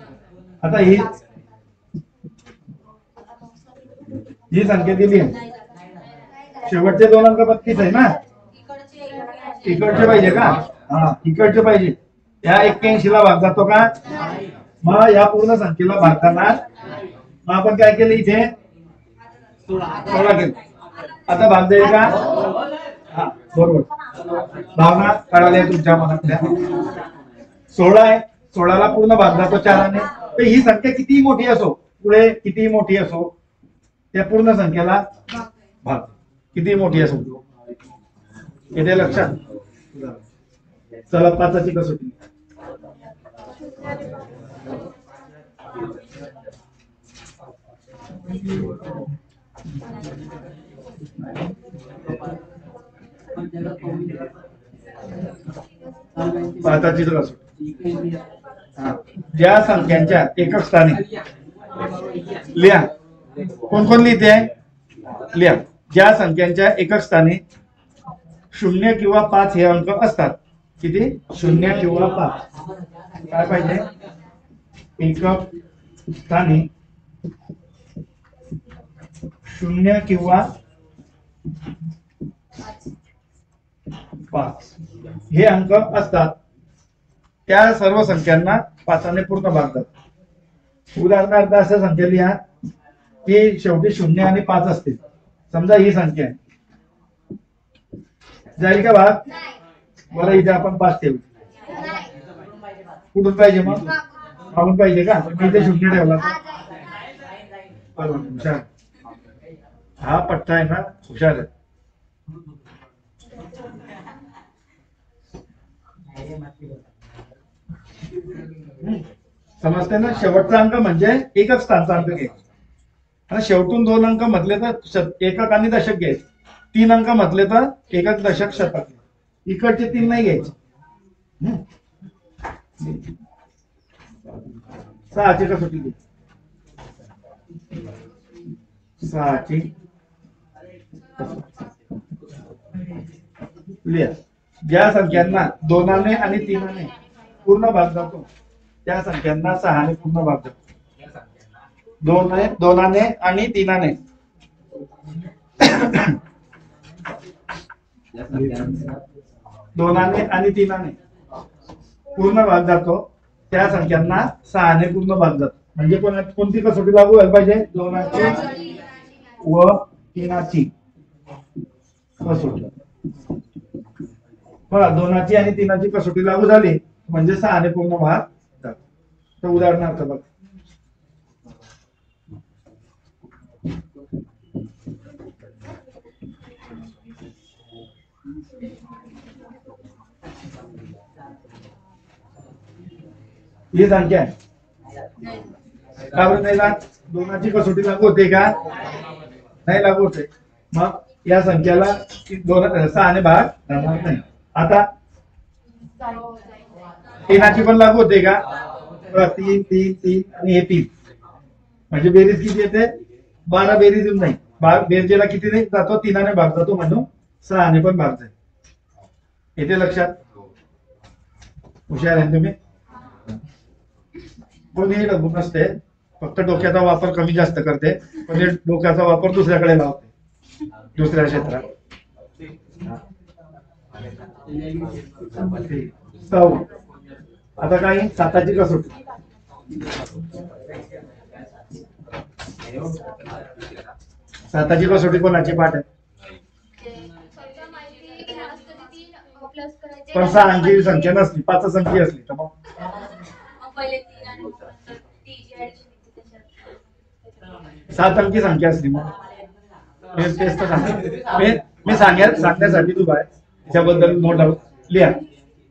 आता ही ही संख्या दिली आहे. शेवटचे 2 अंक 32 आहे ना. इकडचे पाहिजे का? हा, इकडचे पाहिजे. या 81 ला भाग जातो का? मग या पूर्ण संख्येला भागताना मग आपण काय केलं इथे 16 केलं. आता भाग जाईल का? हा, बरोबर. भावना कळाल्या तुमच्या मनातल्या. 16 आहे, 16ला पूर्ण भाग जातो 4ने. तर ही संख्या किती मोठी असो, पुढे किती मोठी असो, त्या पूर्ण संख्येला भाग किती मोठी असो. येते लक्षात. चला 5ची कसोटी. पाचाची कसोटी. ज्या संख्यांच्या एकक स्थानी लिहा. कोण कोण लिहिते? लिहा. ज्या संख्यांच्या एकक स्थानी 0 किंवा 5 हे अंक असतात. किती? 0 किंवा 5. काय पाहिजे? एकक स्थानी 0 किंवा 5 हे अंक असतात. त्या सर्व संख्यांना 5ने पूर्ण भागतात. उदाहरणार्थ अशा संख्या लिहा की शेवटी 0 आणि 5 असतील. समजा ही संख्या आहे. जाईल का भाग? बरं, इथे आपण 5 ठेवू. कुठून पाहिजे मग? मागून पाहिजे का? इथे 0 ठेवला बरोबर. हुशार. हा पट्टा आहे ना, हुशार आहे. समजते ना. शेवटचा अंक म्हणजे एकच स्थानचा अंक घ्यायचा. आणि शेवटून 2 अंक म्हटले तर एकक आणि दशक घ्यायचे. 3 अंक म्हटले तर एकक दशक शतक. इकडचे 3 नाही घ्यायचे. 6ची कसोटी घे. 6ची लिहा. ज्या संख्यांना 2ने आणि 3ने पूर्ण भाग जातो त्या संख्यांना 6ने पूर्ण भाग जातो. 2ने आणि 3ने 2ने आणि 3ने पूर्ण भाग जातो त्या संख्यांना 6ने पूर्ण भाग जातो. म्हणजे कोणती कसोटी लागू व्हायला पाहिजे? 2ची व 3ची कसोटी. बघा, 2ची आणि 3ची कसोटी लागू झाली म्हणजे 6ने पूर्ण भाग जातो. तर उदाहरणार्थ बघ, ही संख्या आहे. का बरं नाही लागत? 2ची कसोटी लागू होते का? नाही लागू होते. मग या संख्याला 6ने भाग जाणार नाही. आता 3ची पण लागू होते का? 3 3 3 आणि हे 3 म्हणजे बेरीज किती येते? 12 बेरीज येऊन नाही. बेरजेला किती नाही जातो? 3ने भाग जातो म्हणून 6ने पण भाग जाईल. येते लक्षात. हुशार आहे तुम्ही. कोणी डबू नसते, फक्त डोक्याचा वापर कमी जास्त करते. पण डोक्याचा वापर दुसऱ्याकडे लावते, दुसऱ्या क्षेत्रात. आता काही 7ची कसोटी. 7ची कसोटी कोणाची पाठ आहे? पण 6 अंकी संख्या नसली, 5 संख्या असली तर मग 7 अंकी संख्या असली मग तेच तर सांगतो. मी सांगण्यासाठी तू बाय त्याबद्दल नो डाऊट. लिहा.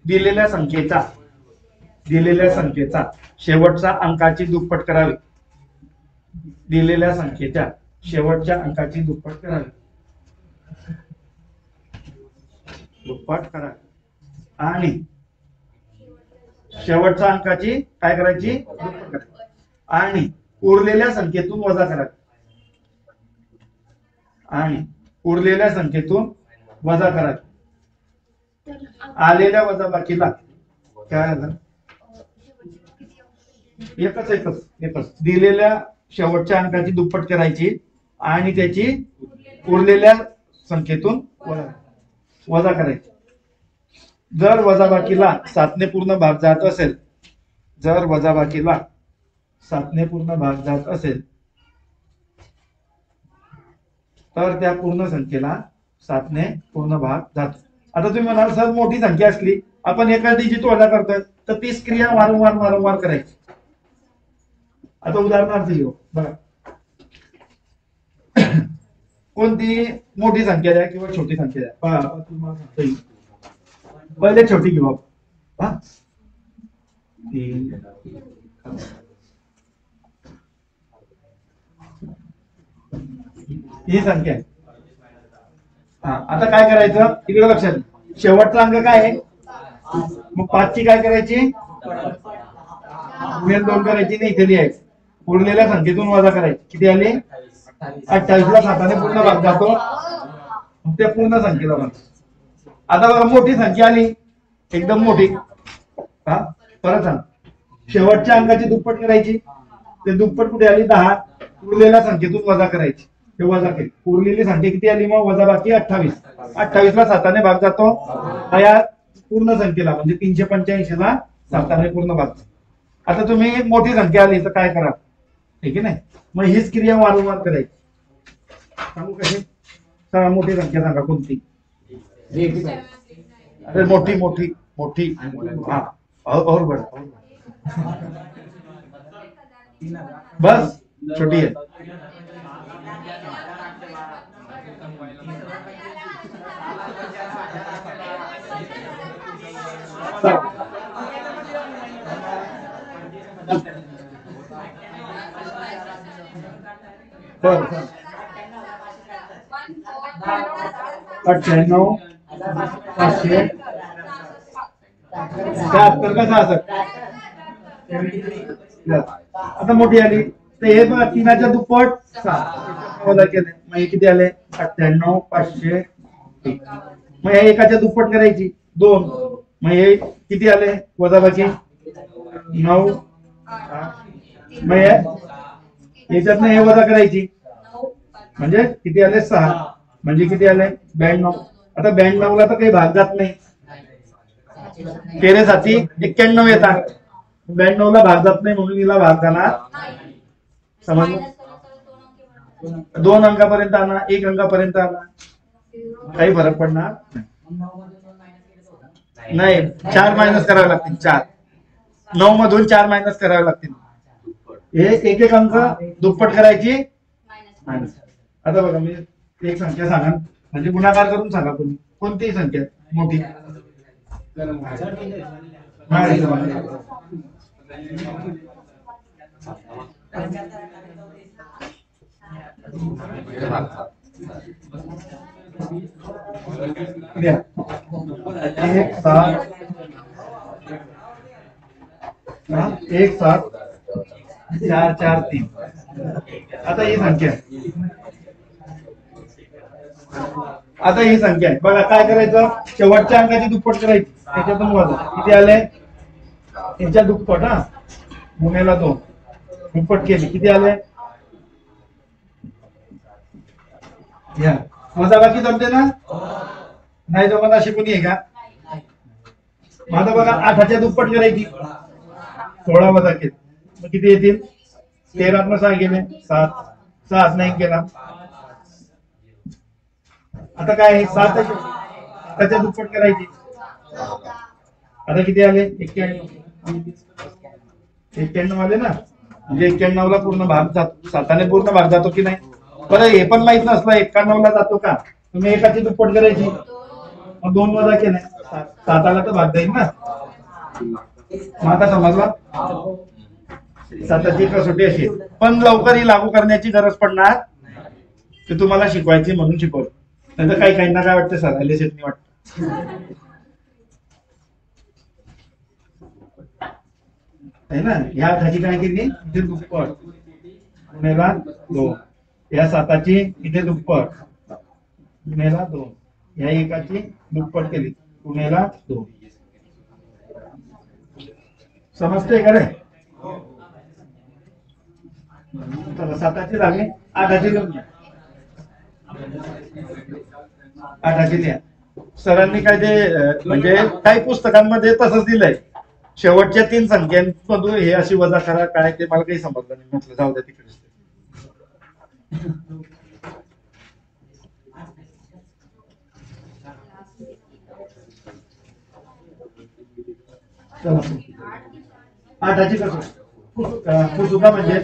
दिलेल्या संख्येचा शेवटच्या अंकाची दुप्पट करावी. दिलेल्या संख्येच्या शेवटच्या अंकाची दुप्पट करावी. दुप्पट करावी. आणि शेवटच्या अंकाची काय करायची? दुप्पट करायची. आणि उरलेल्या संख्येतून वजा करावी. आणि उरलेल्या संख्येतून वजा करावी. आलेल्या वजाबाकीला काय झालं? एकच दिलेल्या शेवटच्या अंकाची दुप्पट करायची आणि त्याची उरलेल्या संख्येतून वजा करायची. जर वजाबाकीला 7 ने पूर्ण भाग जात असेल, जर वजाबाकीला 7 ने पूर्ण भाग जात असेल तर त्या पूर्ण संख्येला 7 ने पूर्ण भाग जातो. आता तुम्ही म्हणाल सर मोठी संख्या असली आपण एका डिजिट वजा करतोय तर तीच क्रिया वारंवार वारंवार करायची. आता उदाहरणार्थ घेऊ बघा, कोणती मोठी संख्या द्या किंवा छोटी संख्या द्या. पहिले छोटी घेऊ आपण. ही संख्या आहे. आता काय करायचं इकडे लक्षात, शेवटचा अंक काय आहे, मग 5 ची काय करायची, गुणिले 2 करायची, नाही इथे लिहायची. उरलेल्या संख्येतून वजा करायची. किती आली, 28 ला 7 ने पूर्ण भाग जातो, त्या पूर्ण संख्येला भाग. आता बघा मोठी संख्या आली एकदम मोठी, परत सांग, शेवटच्या अंकाची दुप्पट करायची, ते दुप्पट कुठे आली 10, उरलेल्या संख्येतून वजा करायची, ते वजा केली. उरलेली संख्या किती आली मग, वजा बाकी 28. 28 ला 7 ने भाग जातो, या पूर्ण संख्येला म्हणजे 385 ला 7 ने पूर्ण भाग. आता तुम्ही मोठी संख्या आली तर काय करा, ठीक आहे नाही, मग हीच क्रिया वारंवार करायची. सांगू कशी, सांगा मोठी संख्या सांगा कोणती. अरे मोठी मोठी मोठी, हा और बड़, बस छोटी है. बर 98 500 76 का 66. आता मोठी आली तर हे बघा 3 च्या दुप्पट 6 वजा केले, मग हे किती आले 98 500. मग हे 1 च्या दुप्पट करायची 2, मग हे किती आले वजाबाकी 9. मग याच्यातनं हे वजा करायची म्हणजे किती आले 6, म्हणजे किती आले 92. आता 92 ला तर काही भाग जात नाही, तेरे साथी 91 येतात, 92 ला भाग जात नाही म्हणून हिला भाग जाणार. समजलं, 2 अंकापर्यंत आणा, 1 अंकापर्यंत आणा, काही फरक पडणार नाही. 4 मायनस करावे लागतील, 4 9 मधून 4 मायनस करावे लागतील. हे एक एक अंक दुप्पट करायची मायनस. आता बघा मी एक संख्या सांगा, म्हणजे गुणाकार करून सांगा तुम्ही कोणतीही संख्या मोठी. एक 7 4 4 3. आता ही संख्या आहे, आता ही संख्या आहे बघा, काय करायचं शेवटच्या अंकाची दुप्पट करायची, त्याच्यातून वजा किती आले, याच्या दुप्पट, गुणेला 2 दुप्पट केली, किती आले, या वजाबाकी जमते ना, नाही जमत अशी कोणी आहे का. माझा बघा 8 च्या दुप्पट करायची, 16 वजा केली, मग किती येतील 13 6 गेले 7, 6 नाही केला. आता काय 7 च्या दुप्पट करायची, आता किती आले 91 आले ना, म्हणजे 91 ला पूर्ण भाग जातो, 7 ने पूर्ण भाग जातो की नाही. बरं हे पण माहित नसलं 91 ला जातो का, तुम्ही 1 ची दुप्पट करायची, मग 2 वजा केले 7 ला तर भाग जाईल ना. मग आता समजला 7ची कसोटी अशी, पण लवकर ही लागू करण्याची गरज पडणार, ते तुम्हाला शिकवायची म्हणून शिकवलं. नाही तर काही काहींना काय वाटतं सर आलेच नाही वाटत आहे ना. ह्या खाली काय केली इथे दुप्पट गुणेला 2, या 7ची इथे दुप्पट गुणेला 2, या 1ची दुप्पट केली गुणेला 2. समजते का रे. 7ची झाली 8ची लिहून घ्या. 8ची लिहा. सरांनी काय ते म्हणजे काही पुस्तकांमध्ये तसंच दिलंय, शेवटच्या 3 संख्यांमधून हे अशी वजा करा, काय ते मला काही समजलं नाही, म्हटलं जाऊ द्या तिकडे. चला 8ची पुस्तका म्हणजे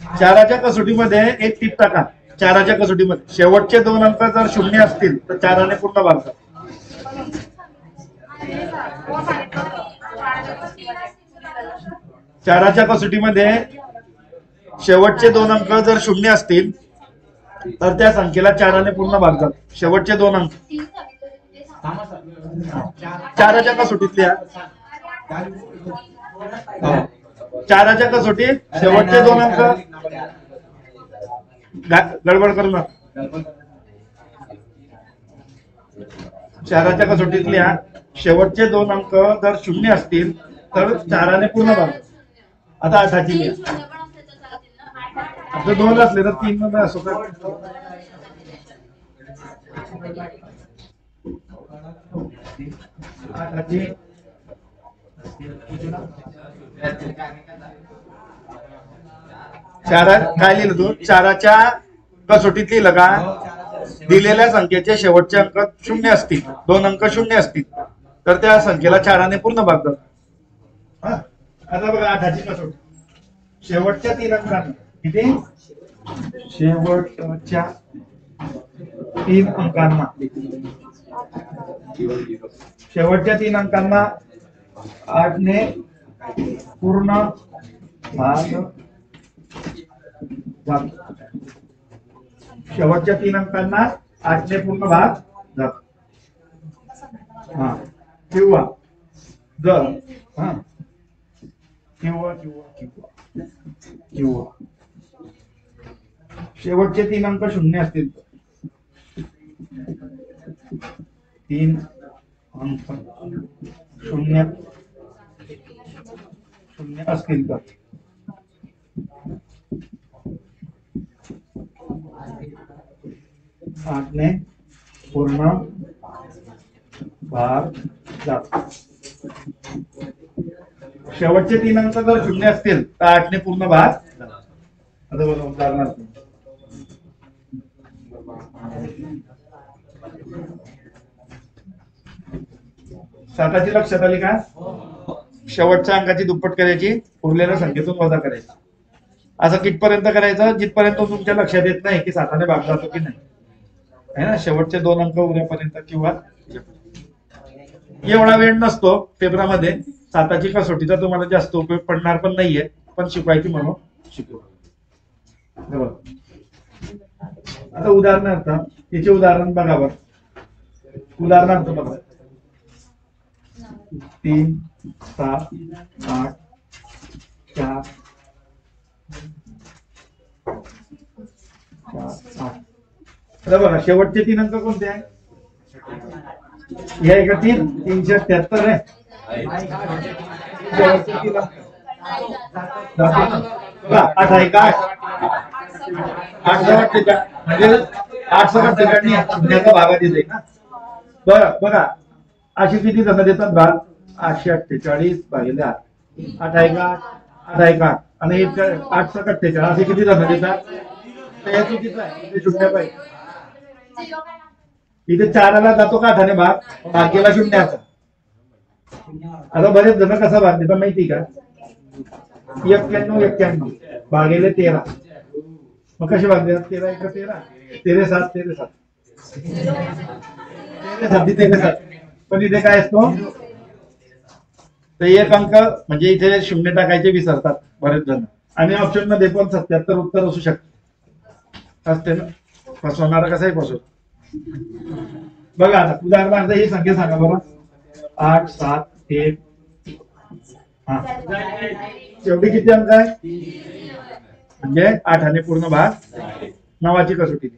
4च्या कसोटीमध्ये एक टीप टाका. 4च्या कसोटीमध्ये शेवटचे 2 अंक जर 0 असतील तर 4ने पूर्ण भागतात. 4च्या कसोटीमध्ये शेवटचे 2 अंक जर 0 असतील तर त्या संख्येला 4ने पूर्ण भागतात. शेवटचे 2 अंक 4च्या कसोटीतल्या 4च्या कसोटीत शेवटचे 2 अंक गडबड करू नका. 4च्या कसोटीतल्या शेवटचे 2 अंक जर 0 असतील तर 4ने पूर्ण भागतात. आता 8ची लिहा. आता 2 असले तर 3 मध्ये असो का? 8ची काय लिहिलं तू? 4च्या कसोटीत लिहिलं का? दिलेल्या संख्येचे शेवटचे अंक 0 असतील, 2 अंक 0 असतील तर त्या संख्येला 4ने पूर्ण भागतात. आता बघा 8ची कसोटी. शेवटच्या 3 अंकांना किती? शेवटच्या 3 अंकांना शेवटच्या 3 अंकांना 8ने पूर्ण भाग. शेवटच्या 3 अंकांना 8ने पूर्ण भाग जातो. हा किंवा जर किंवा शेवटचे 3 अंक 0 असतील, 3 अंक 0 असतील तर 8ने पूर्ण भाग जातो. शेवटचे 3 अंक जर 0 असतील तर 8ने पूर्ण भाग. आता बघा उदाहरणार्थ 7ची लक्षात आली का? शेवटच्या अंकाची दुप्पट करायची, उरलेल्या संख्येतून वजा करायची. असं कितपर्यंत करायचं? जिथपर्यंत तुमच्या लक्षात येत नाही की 7ने भाग जातो की नाही, है ना. शेवटचे 2 अंक उद्यापर्यंत किंवा एवढा वेळ नसतो पेपरामध्ये. 7ची कसोटीचा तुम्हाला जास्त उपयोग पडणार पण नाहीये, पण शिकवायची म्हणून शिकवा. आता उदाहरणार्थ याचे उदाहरण बघा बरं. उदाहरणार्थ बघा 3, 7, 8, 4, 8. बघा शेवटचे 3 अंक कोणते आहे? हे का 373 आहे. शेवटचे 3 अंक 8 आहे का? 8 म्हणजे 8 शून्याचा भागात येते ना. बघा अशी किती जण देतात भाग? 848 भागिले 8. 8 आहे का? 8 आहे का? आणि 848 असे किती जण देतात? हे चुकीचं आहे, इथे 0 पाहिजे. इथे 4ला जातो का 8ने भाग? भाग्याला 0चा. आता बरेच जण कसा भाग देतात माहिती का? 91 भागिले 13. मग कसे भाग देतात? 13 1 13, 13 7 13 7, 13 7. पण इथे काय असतो? तर एक अंक म्हणजे इथे 0 टाकायचे विसरतात बरेच जण. आणि ऑप्शन मध्ये पण 77 उत्तर असू शकते, असते ना. फसवणारा कसाही फसवतो. बघा आता उदाहरणार्थ ही संख्या सांगा बरं. 8 7 1. हा शेवटी किती अंक आहे? म्हणजे 8ने पूर्ण भाग. 9ची कसोटी.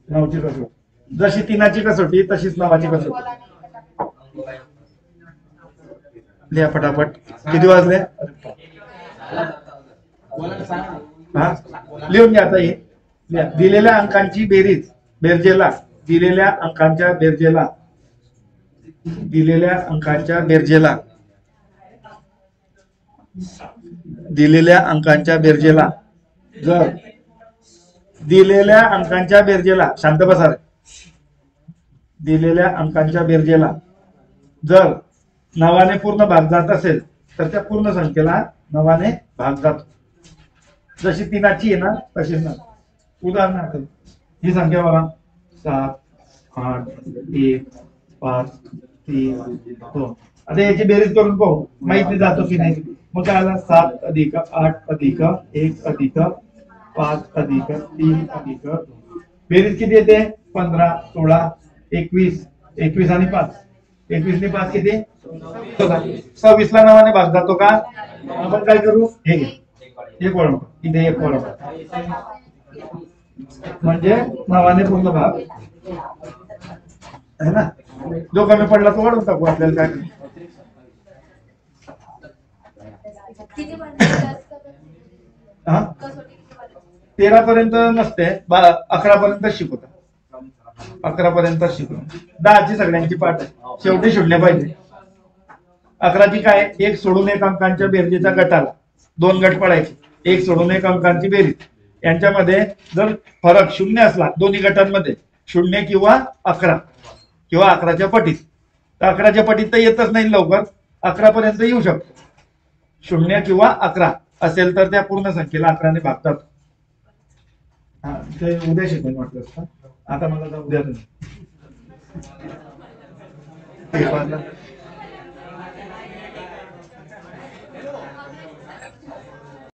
9ची कसोटी, जशी 3ची कसोटी तशीच 9ची कसोटी. लिहा पटापट. किती वाजले? हा लिहून घ्या आता हे. दिलेल्या अंकांची बेरीज बेरजेला, दिलेल्या अंकांच्या बेरजेला, दिलेल्या अंकांच्या बेरजेला, दिलेल्या अंकांच्या बेरजेला जर दिलेल्या अंकांच्या बेरजेला, शांत बसा रे. दिलेल्या अंकांच्या बेरजेला जर 9ने पूर्ण भाग जात असेल तर त्या पूर्ण संख्येला 9ने भाग जातो. जशी 3ची आहे ना तशीच ना. उदाहरणार्थ ही संख्या बघा, 7, 8, 1, 5, 3, 2. आता याची बेरीज करून पाहू, माहिती जातो की नाही. मग काय आला? 7 अधिक 8 अधिक 1 अधिक 5 अधिक 3 अधिक 2. बेरीज किती येते? 15, 16, 21. 21 आणि 5, 21 ने 5 किती? 26 ला 9ने भाग जातो का? आपण काय करू? हे घे, एक वळण इथे, एक वळण म्हणजे 9ने पूर्ण भाग आहे ना. जो कमी पडला तो वाढवून टाकू. आपल्याला काय हा 13 पर्यंत नसते, 11 पर्यंत शिकवतात. 11 पर्यंत शिकवतात. 10ची सगळ्यांची पाठ आहे. शेवटी शून्य पाहिजे. 11ची काय? एक सोडून एक अंकांच्या बेरजेच्या गटाला 2 गट पडायचे. एक सोडून एक अंकांची बेरीज, यांच्यामध्ये जर फरक 0 असला दोन्ही गटांमध्ये, 0 किंवा 11 किंवा 11च्या पटीत, तर 11च्या पटीत तर येतच नाही लवकर, 11 पर्यंत येऊ शकतो. 0 किंवा 11 असेल तर त्या पूर्ण संख्येला 11ने भाग जातो. हा ते उद्या शिकवून वाटलं असतं. आता मला उद्या